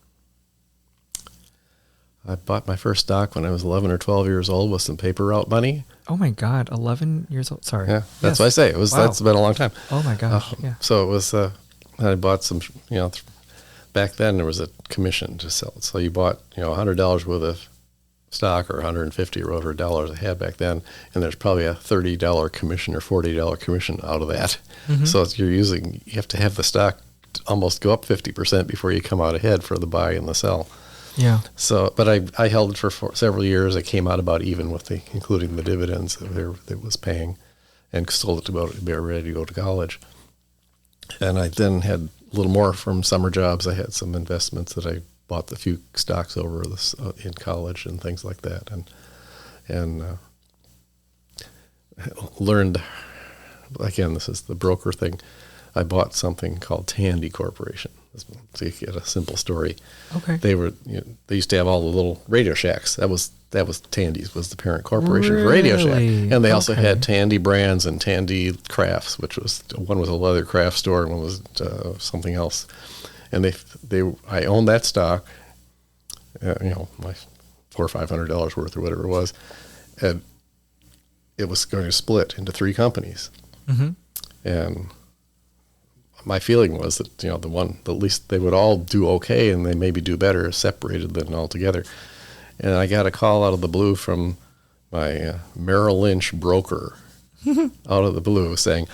I bought my first stock when I was 11 or 12 years old with some paper route money. Oh my God, 11 years old. Sorry. Yeah, that's what I say. That's been a long time. Oh my gosh. So it was, I bought some, back then there was a commission to sell it. So you bought, $100 worth of stock or $150 or whatever dollars I had back then. And there's probably a $30 commission or $40 commission out of that. Mm-hmm. So you have to have the stock almost go up 50% before you come out ahead for the buy and the sell. Yeah. So, but I held it for several years. I came out about even with including the dividends that it was paying, and sold it to be ready to go to college. And I then had a little more from summer jobs. I had some investments that I bought a few stocks over in college and things like that, and learned. Again, this is the broker thing. I bought something called Tandy Corporation. So you get a simple story. Okay. They used to have all the little Radio Shacks. That was Tandy's was the parent corporation for Radio Shack, and they also had Tandy Brands and Tandy Crafts, which one was a leather craft store and one was something else. And I owned that stock, my $400 or $500 worth or whatever it was, and it was going to split into three companies, and my feeling was that at least they would all do okay and they maybe do better separated than all together. And I got a call out of the blue from my Merrill Lynch broker out of the blue saying,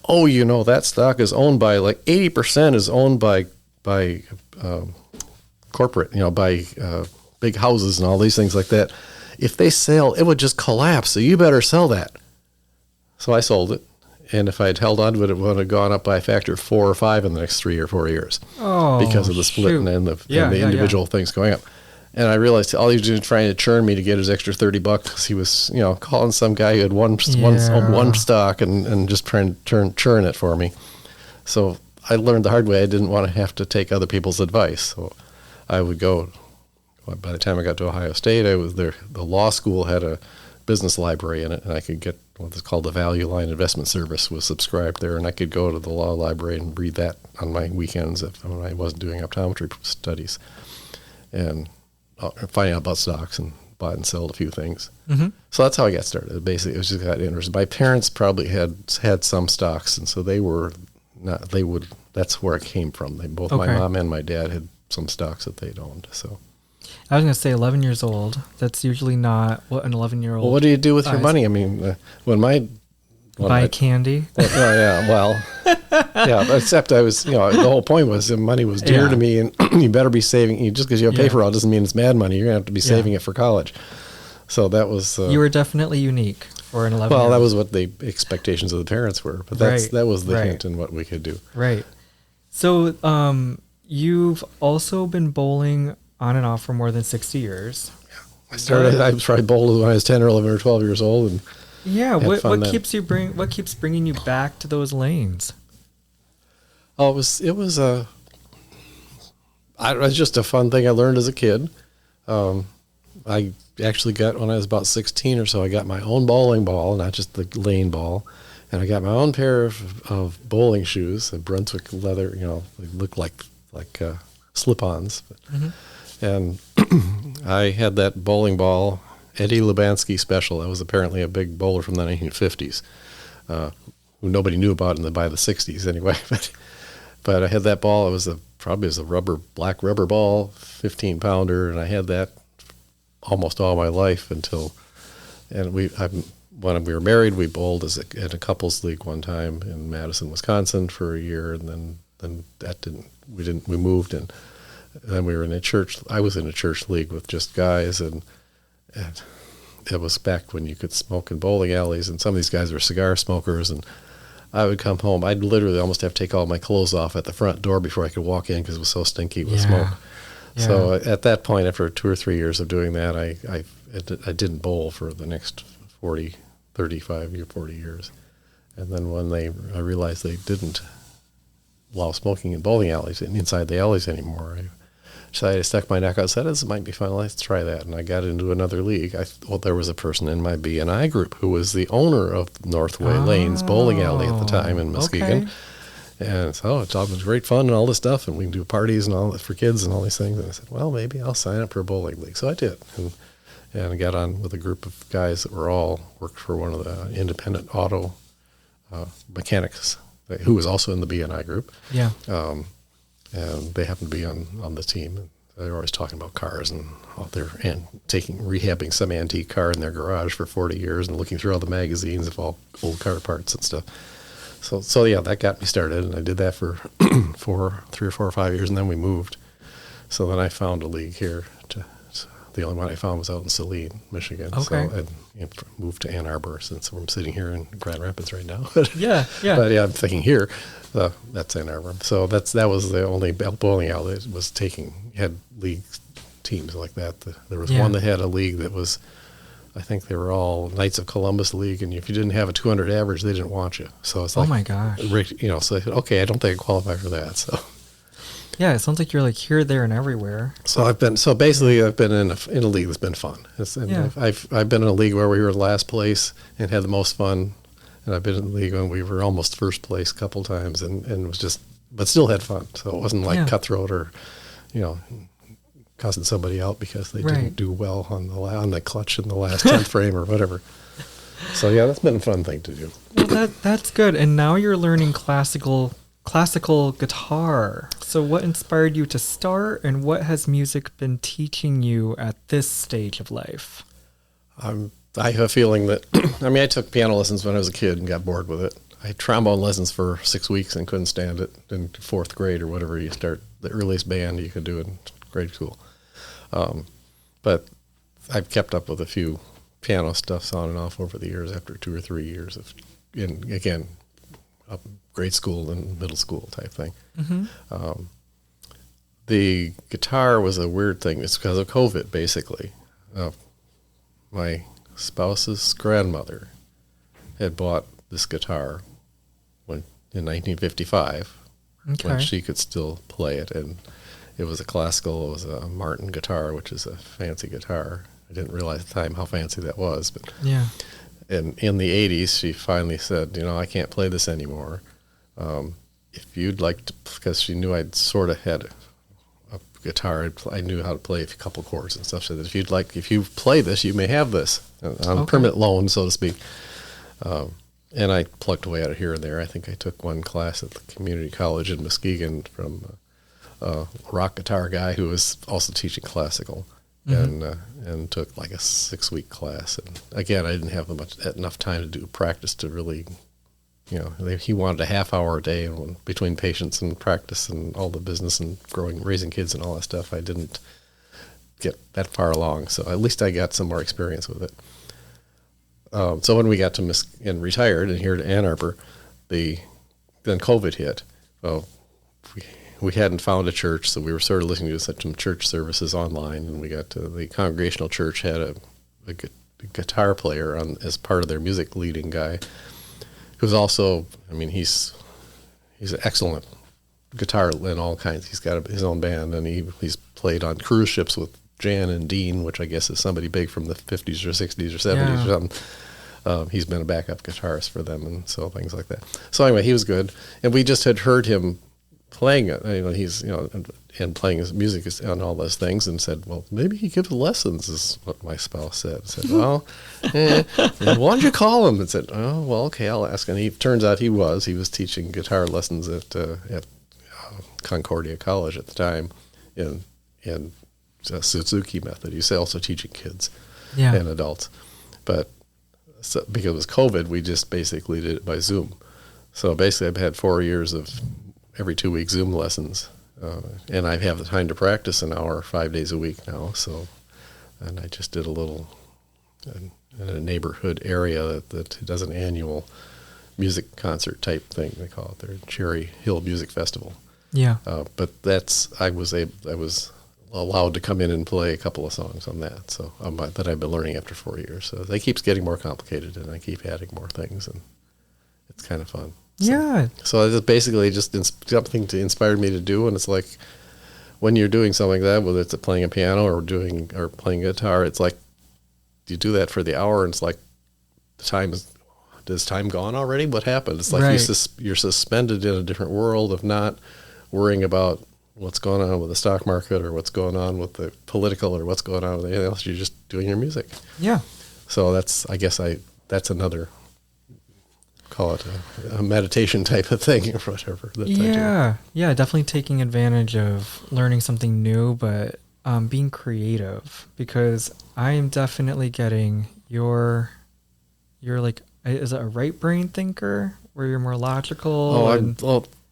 "Oh, that stock is owned by 80% is owned by corporate, by big houses and all these things like that. If they sell, it would just collapse. So you better sell that." So I sold it. And if I had held on to it, it would have gone up by a factor of 4 or 5 in the next 3 or 4 years because of the split and the individual things going up. And I realized all he was doing trying to churn me to get his extra $30. He was, calling some guy who had one stock and just trying to churn it for me. So I learned the hard way. I didn't want to have to take other people's advice. So I would go. By the time I got to Ohio State, I was there. The law school had a business library in it, and I could get what's called the Value Line Investment Service was subscribed there, and I could go to the law library and read that on my weekends when I wasn't doing optometry studies, and finding out about stocks and bought and sold a few things. Mm-hmm. So that's how I got started. Basically, it was just got interested. My parents probably had some stocks, and so that's where it came from. My mom and my dad had some stocks that they'd owned. So I was going to say 11 years old. That's usually not what an 11-year-old. Well, what do you do with your money? I mean, buy candy. Except I was, the whole point was the money was dear to me, and you better be saving. Just because you have paper route doesn't mean it's mad money. You're going to have to be saving it for college. So that was. You were definitely unique for an 11-year-old. Well, that was what the expectations of the parents were, but that was the hint in what we could do. Right. So, you've also been bowling on and off for more than 60 years. I probably bowled when I was 10 or 11 or 12 years old. And what keeps bringing you back to those lanes? Oh, it was just a fun thing I learned as a kid. I actually got, when I was about 16 or so, I got my own bowling ball, not just the lane ball. And I got my own pair of bowling shoes, a Brunswick leather, they look like slip-ons. And I had that bowling ball, Eddie Lubansky Special. That was apparently a big bowler from the 1950s, who nobody knew about by the 60s anyway. But I had that ball. It was probably a black rubber ball, 15-pounder, and I had that almost all my life when we were married, we bowled in a couples league one time in Madison, Wisconsin for a year, and then we moved, and then we were in a church. I was in a church league with just guys, and it was back when you could smoke in bowling alleys, and some of these guys were cigar smokers, and I would come home. I'd literally almost have to take all my clothes off at the front door before I could walk in because it was so stinky with smoke. Yeah. So at that point, after 2 or 3 years of doing that, I didn't bowl for the next 35 or 40 years. And then when I realized they didn't allow smoking in bowling alleys, inside the alleys anymore, I decided to stick my neck out and said, this might be fun, let's try that. And I got into another league. There was a person in my B&I group who was the owner of Northway Lanes bowling alley at the time in Muskegon. Okay. And so it was great fun and all this stuff, and we can do parties and all that for kids and all these things. And I said, well, maybe I'll sign up for a bowling league. So I did. And I got on with a group of guys that worked for one of the independent auto mechanics, who was also in the B&I group. Yeah. And they happened to be on the team. And they were always talking about cars and rehabbing some antique car in their garage for 40 years and looking through all the magazines of all old car parts and stuff. So yeah, that got me started, and I did that for 3 or 4 or 5 years, and then we moved. So then I found a league here. The only one I found was out in Saline, Michigan. Okay. So I moved to Ann Arbor since I'm sitting here in Grand Rapids right now. Yeah. But yeah, I'm thinking here, that's Ann Arbor. So that was the only bowling alley that had league teams like that. There was one that had a league that was, I think they were all Knights of Columbus League, and if you didn't have a 200 average, they didn't want you. So it's like, oh my gosh. So I said, okay, I don't think I qualify for that. So yeah, it sounds like you're like here, there, and everywhere. So I've been in a league that's been fun. I've been in a league where we were last place and had the most fun, and I've been in a league when we were almost first place a couple times, and it was just, but still had fun. So it wasn't like cutthroat or, cussing somebody out because they didn't do well on the clutch in the last 10th frame or whatever. So yeah, that's been a fun thing to do. Well, that's good. And now you're learning classical guitar. So what inspired you to start, and what has music been teaching you at this stage of life? I have a feeling that, I took piano lessons when I was a kid and got bored with it. I had trombone lessons for 6 weeks and couldn't stand it in 4th grade or whatever. You start the earliest band you could do in grade school. But I've kept up with a few piano stuffs on and off over the years after 2 or 3 years of, again, grade school and middle school type thing. Mm-hmm. The guitar was a weird thing. It's because of COVID, basically. My spouse's grandmother had bought this guitar in 1955 when she could still play it, and it was a Martin guitar, which is a fancy guitar. I didn't realize at the time how fancy that was, but yeah. And in the 80s, she finally said, I can't play this anymore. If you'd like to, because she knew I'd sort of had a guitar, I knew how to play a couple chords and stuff. So that if you play this, you may have this on permanent loan, so to speak. And I plucked away at it here and there. I think I took one class at the community college in Muskegon from a rock guitar guy who was also teaching classical. Mm-hmm. And took like a 6-week class. And again, I didn't have enough time to do practice to really, he wanted a half hour a day between patients and practice and all the business and raising kids and all that stuff. I didn't get that far along, so at least I got some more experience with it. So when we got to and retired and here to Ann Arbor, then COVID hit. We hadn't found a church, so we were sort of listening to some church services online, and we got to the Congregational Church had a guitar player as part of their music leading guy, who's also, he's an excellent guitar in all kinds. He's got his own band, and he's played on cruise ships with Jan and Dean, which I guess is somebody big from the 50s or 60s or 70s or something. He's been a backup guitarist for them, and so things like that. So anyway, he was good, and we just had heard him playing it. He's and playing his music on all those things, and said, "Well, maybe he gives lessons," is what my spouse said. I said, "Well, why don't you call him?" And said, "Oh, well, okay, I'll ask." And he turns out he was teaching guitar lessons at Concordia College at the time, in Suzuki method. He's also teaching kids and adults, but because it was COVID, we just basically did it by Zoom. So basically, I've had 4 years of every 2 week Zoom lessons, and I have the time to practice an hour 5 days a week now. So, and I just did a little in a neighborhood area that does an annual music concert type thing. They call it their Cherry Hill Music Festival. Yeah. But I was allowed to come in and play a couple of songs on that. So that I've been learning after 4 years. So it keeps getting more complicated, and I keep adding more things, and it's kind of fun. So it's basically just something to inspire me to do, and it's like when you're doing something like that, whether it's playing a piano or playing guitar, it's like you do that for the hour, and it's like does time gone already? What happened? It's like you're suspended in a different world of not worrying about what's going on with the stock market or what's going on with the political or what's going on with anything else. You're just doing your music. Yeah. So that's another, call it a meditation type of thing or whatever. I do. Yeah, definitely taking advantage of learning something new, but being creative, because I am definitely getting you're like, is it a right brain thinker where you're more logical?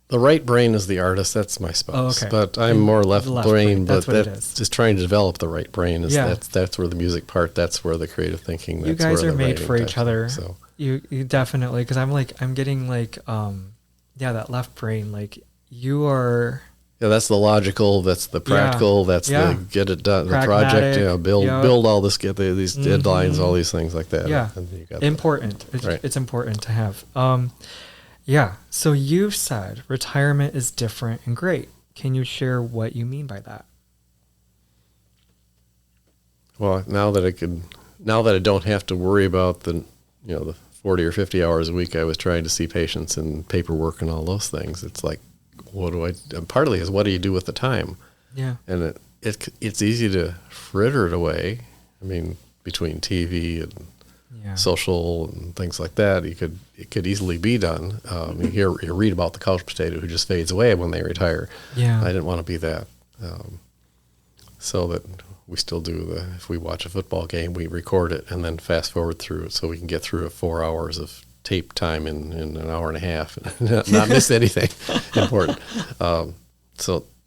The right brain is the artist. That's my spouse. Oh, okay. But I'm more left brain. But that's just trying to develop the right brain. That's where the music part. That's where the creative thinking. You guys are made for each other. So you definitely, because I'm getting like that left brain. Like you are. Yeah, that's the logical. That's the practical. That's the get it done. Pragmatic, the project. Build all this. Get these deadlines. All these things like that. Yeah, and you got important. It's important to have. Yeah. So you've said retirement is different and great. Can you share what you mean by that? Well, now that I don't have to worry about the 40 or 50 hours a week I was trying to see patients and paperwork and all those things, it's like, and partly is what do you do with the time? Yeah. And it's easy to fritter it away. I mean, between TV and social and things like that, it could easily be done. You read about the couch potato who just fades away when they retire. Yeah, I didn't want to be that. So that we still do if we watch a football game, we record it and then fast forward through it so we can get through 4 hours of tape time in an hour and a half and not miss anything important.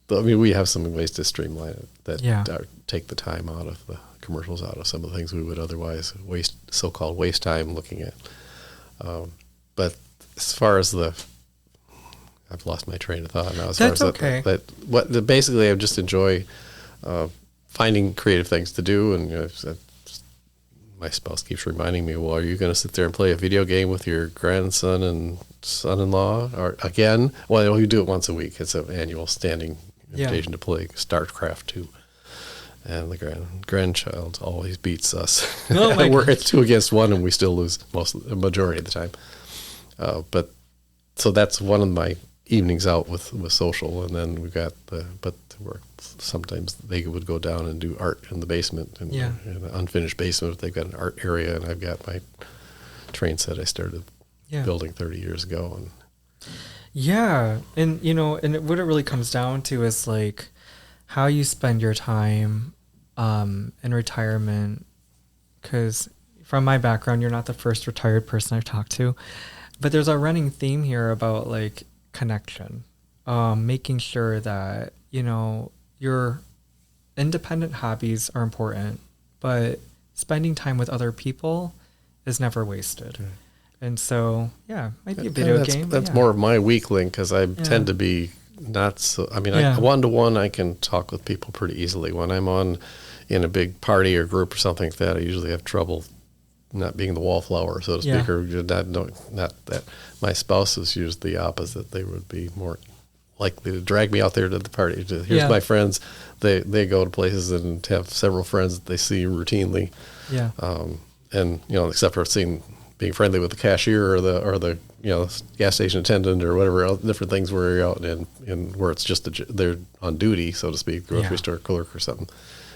We have some ways to streamline it that take the time out of the commercials, out of some of the things we would otherwise so-called waste time looking at. But as far as I've lost my train of thought now. That's okay. Basically, I just enjoy finding creative things to do, and my spouse keeps reminding me, well, are you going to sit there and play a video game with your grandson and son-in-law or again? Well, you do it once a week. It's an annual standing invitation to play StarCraft 2. And the grandchild always beats us. Oh my It's 2 against 1, and we still lose the majority of the time. But so that's one of my evenings out with social, and then we got sometimes they would go down and do art in the basement, in an unfinished basement. They've got an art area, and I've got my train set I started building 30 years ago. And what it really comes down to is like how you spend your time in retirement, because from my background, you're not the first retired person I've talked to, but there's a running theme here about like connection, making sure that, your independent hobbies are important, but spending time with other people is never wasted. Okay. And so, might be a video game. That's more of my weak link, because I tend to be not so, one-to-one, I can talk with people pretty easily. When I'm in a big party or group or something like that, I usually have trouble not being the wallflower, so to speak, or not that. My spouse is usually the opposite. They would be more likely to drag me out there to the party. Here's my friends. They go to places and have several friends that they see routinely. Yeah. And except for being friendly with the cashier or the gas station attendant or whatever else, different things where you're out and where it's just they're on duty, so to speak, grocery store clerk or something,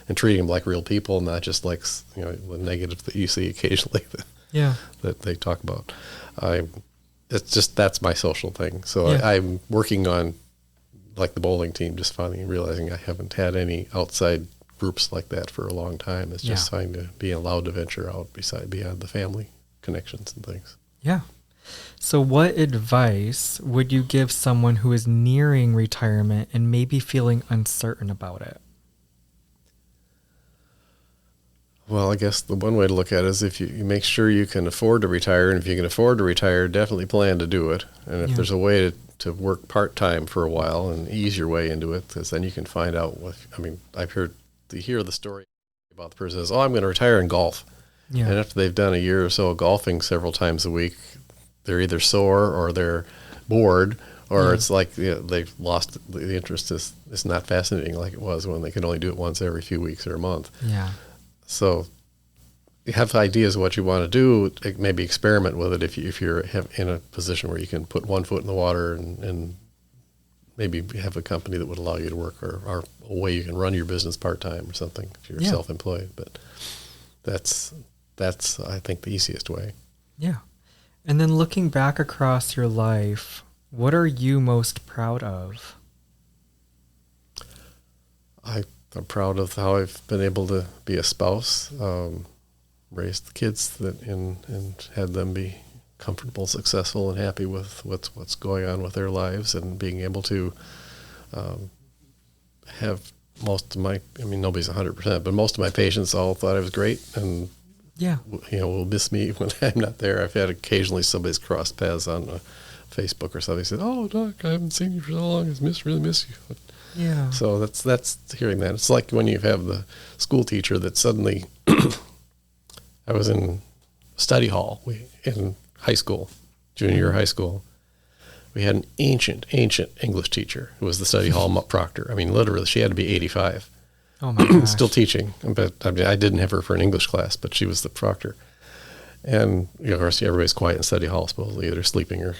and treating them like real people, not just like the negative that you see occasionally that they talk about. That's my social thing. So I'm working on, like the bowling team, just finally realizing I haven't had any outside groups like that for a long time. It's just trying to be allowed to venture out beyond the family connections and things. Yeah. So what advice would you give someone who is nearing retirement and maybe feeling uncertain about it? Well, I guess the one way to look at it is if you make sure you can afford to retire, and if you can afford to retire, definitely plan to do it. And if there's a way to work part-time for a while and ease your way into it, because then you can find out I've heard the story about the person who says, I'm going to retire in golf. Yeah. And after they've done a year or so of golfing several times a week, they're either sore or they're bored, or it's like they've lost the interest. It's not fascinating like it was when they could only do it once every few weeks or a month. Yeah. So you have ideas of what you want to do, maybe experiment with it if you're in a position where you can put one foot in the water and maybe have a company that would allow you to work or a way you can run your business part-time or something if you're self-employed. But that's I think the easiest way. Yeah. And then looking back across your life, what are you most proud of? I'm proud of how I've been able to be a spouse, raise the kids and had them be comfortable, successful, and happy with what's going on with their lives, and being able to have most of nobody's 100%, but most of my patients all thought I was great, and will miss me when I'm not there. I've had occasionally somebody's crossed paths on Facebook or something. Said, "Oh, Doc, I haven't seen you for so long. I really miss you." Yeah. So that's hearing that. It's like when you have the school teacher that suddenly, I was in study hall in high school, junior high school. We had an ancient English teacher who was the study hall proctor. Literally, she had to be 85. Oh my gosh. Still teaching. But I didn't have her for an English class, but she was the proctor. And of course, everybody's quiet in study hall, supposedly either sleeping or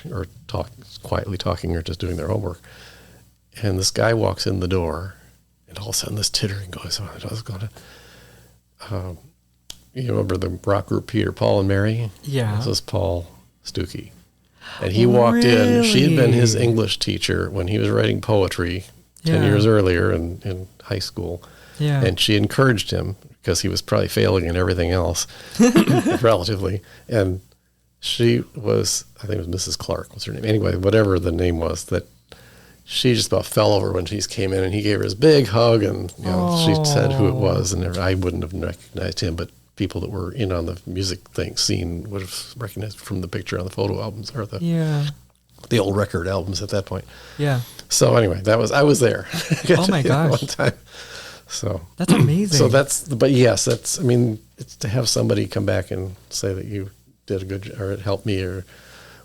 quietly talking or just doing their homework. And this guy walks in the door, and all of a sudden this tittering goes on. I was going to, you remember the rock group Peter, Paul, and Mary? Yeah. This was Paul Stuckey. And he walked in. She had been his English teacher when he was writing poetry 10 years earlier in high school. Yeah. And she encouraged him because he was probably failing in everything else, relatively. And she was, I think it was Mrs. Clark was her name. Anyway, whatever the name was, that she just about fell over when she came in, and he gave her this big hug, and she said who it was, and I wouldn't have recognized him, but people that were in on the music scene would have recognized from the picture on the photo albums or the old record albums at that point. Yeah. So anyway, I was there. Oh my gosh. One time. So that's amazing. So it's to have somebody come back and say that you did a good job, or it helped me, or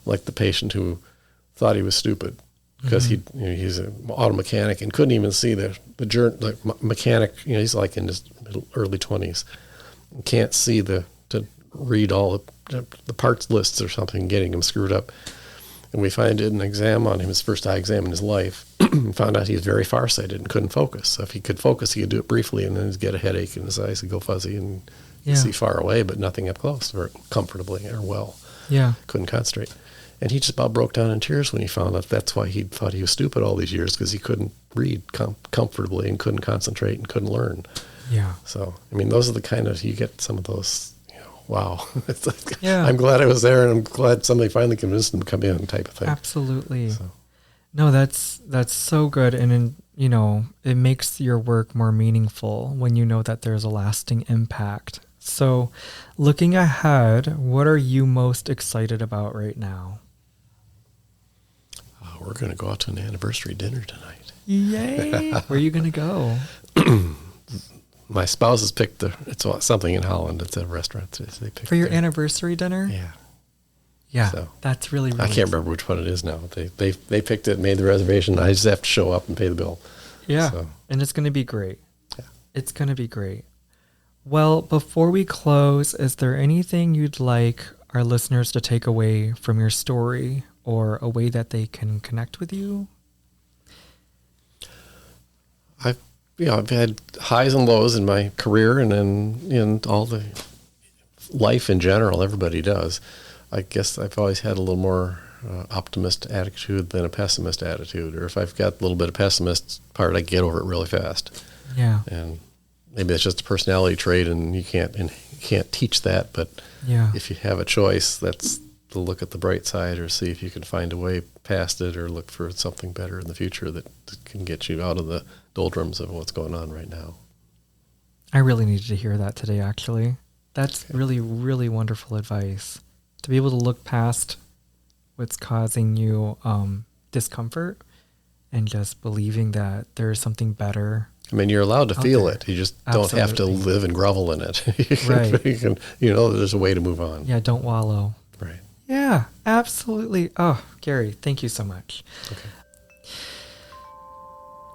like the patient who thought he was stupid because he's an auto mechanic and couldn't even see the mechanic. He's like in his early 20s, can't see to read all the parts lists or something, getting him screwed up. And we did an exam on him, his first eye exam in his life, and found out he was very farsighted and couldn't focus. So if he could focus, he could do it briefly, and then he'd get a headache and his eyes would go fuzzy and see far away, but nothing up close, or comfortably or well. Yeah. Couldn't concentrate. And he just about broke down in tears when he found out that's why he thought he was stupid all these years, because he couldn't read comfortably and couldn't concentrate and couldn't learn. Yeah. So, those are the kind of, you get some of those, wow. It's like, I'm glad I was there, and I'm glad somebody finally convinced him to come in, type of thing. Absolutely. So. No, that's so good. And, it makes your work more meaningful when you know that there's a lasting impact. So looking ahead, what are you most excited about right now? We're going to go out to an anniversary dinner tonight. Yay! Where are you going to go? My spouse has picked it's something in Holland. It's a restaurant. They picked for your anniversary dinner? Yeah. Yeah, So that's really, really I can't remember which one it is now. They picked it, made the reservation. I just have to show up and pay the bill. Yeah, So, and it's going to be great. Yeah. It's going to be great. Well, before we close, is there anything you'd like our listeners to take away from your story or a way that they can connect with you? I've had highs and lows in my career and in all the life in general. Everybody does. I guess I've always had a little more optimist attitude than a pessimist attitude. Or if I've got a little bit of pessimist part, I get over it really fast. Yeah. And maybe that's just a personality trait, and you can't teach that. But Yeah. if you have a choice, that's to look at the bright side or see if you can find a way past it or look for something better in the future that can get you out of the doldrums of what's going on right now. I really needed to hear that today, actually. That's really, really wonderful advice. To be able to look past what's causing you discomfort and just believing that there's something better. I mean, you're allowed to feel there. it. You just don't have to Absolutely. live and grovel in it. Right. There's a way to move on. Yeah, don't wallow. Right. Yeah, absolutely. Oh, Gary, thank you so much. Okay.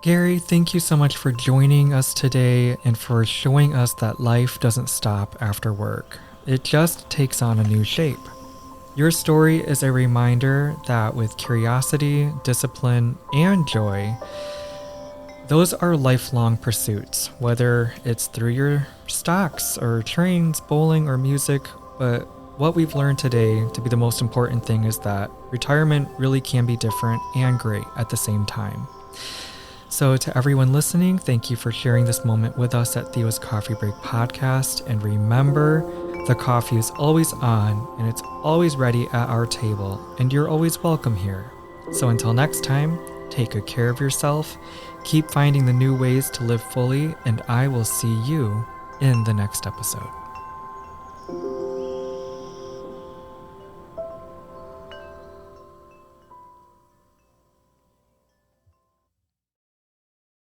Gary, thank you so much for joining us today and for showing us that life doesn't stop after work. It just takes on a new shape. Your story is a reminder that with curiosity, discipline, and joy, those are lifelong pursuits, whether it's through your stocks or trains, bowling, or music. But what we've learned today to be the most important thing is that retirement really can be different and great at the same time. So to everyone listening, thank you for sharing this moment with us at Theo's Coffee Break Podcast. And remember, the coffee is always on and it's always ready at our table, and you're always welcome here. So until next time, take good care of yourself, keep finding the new ways to live fully, and I will see you in the next episode.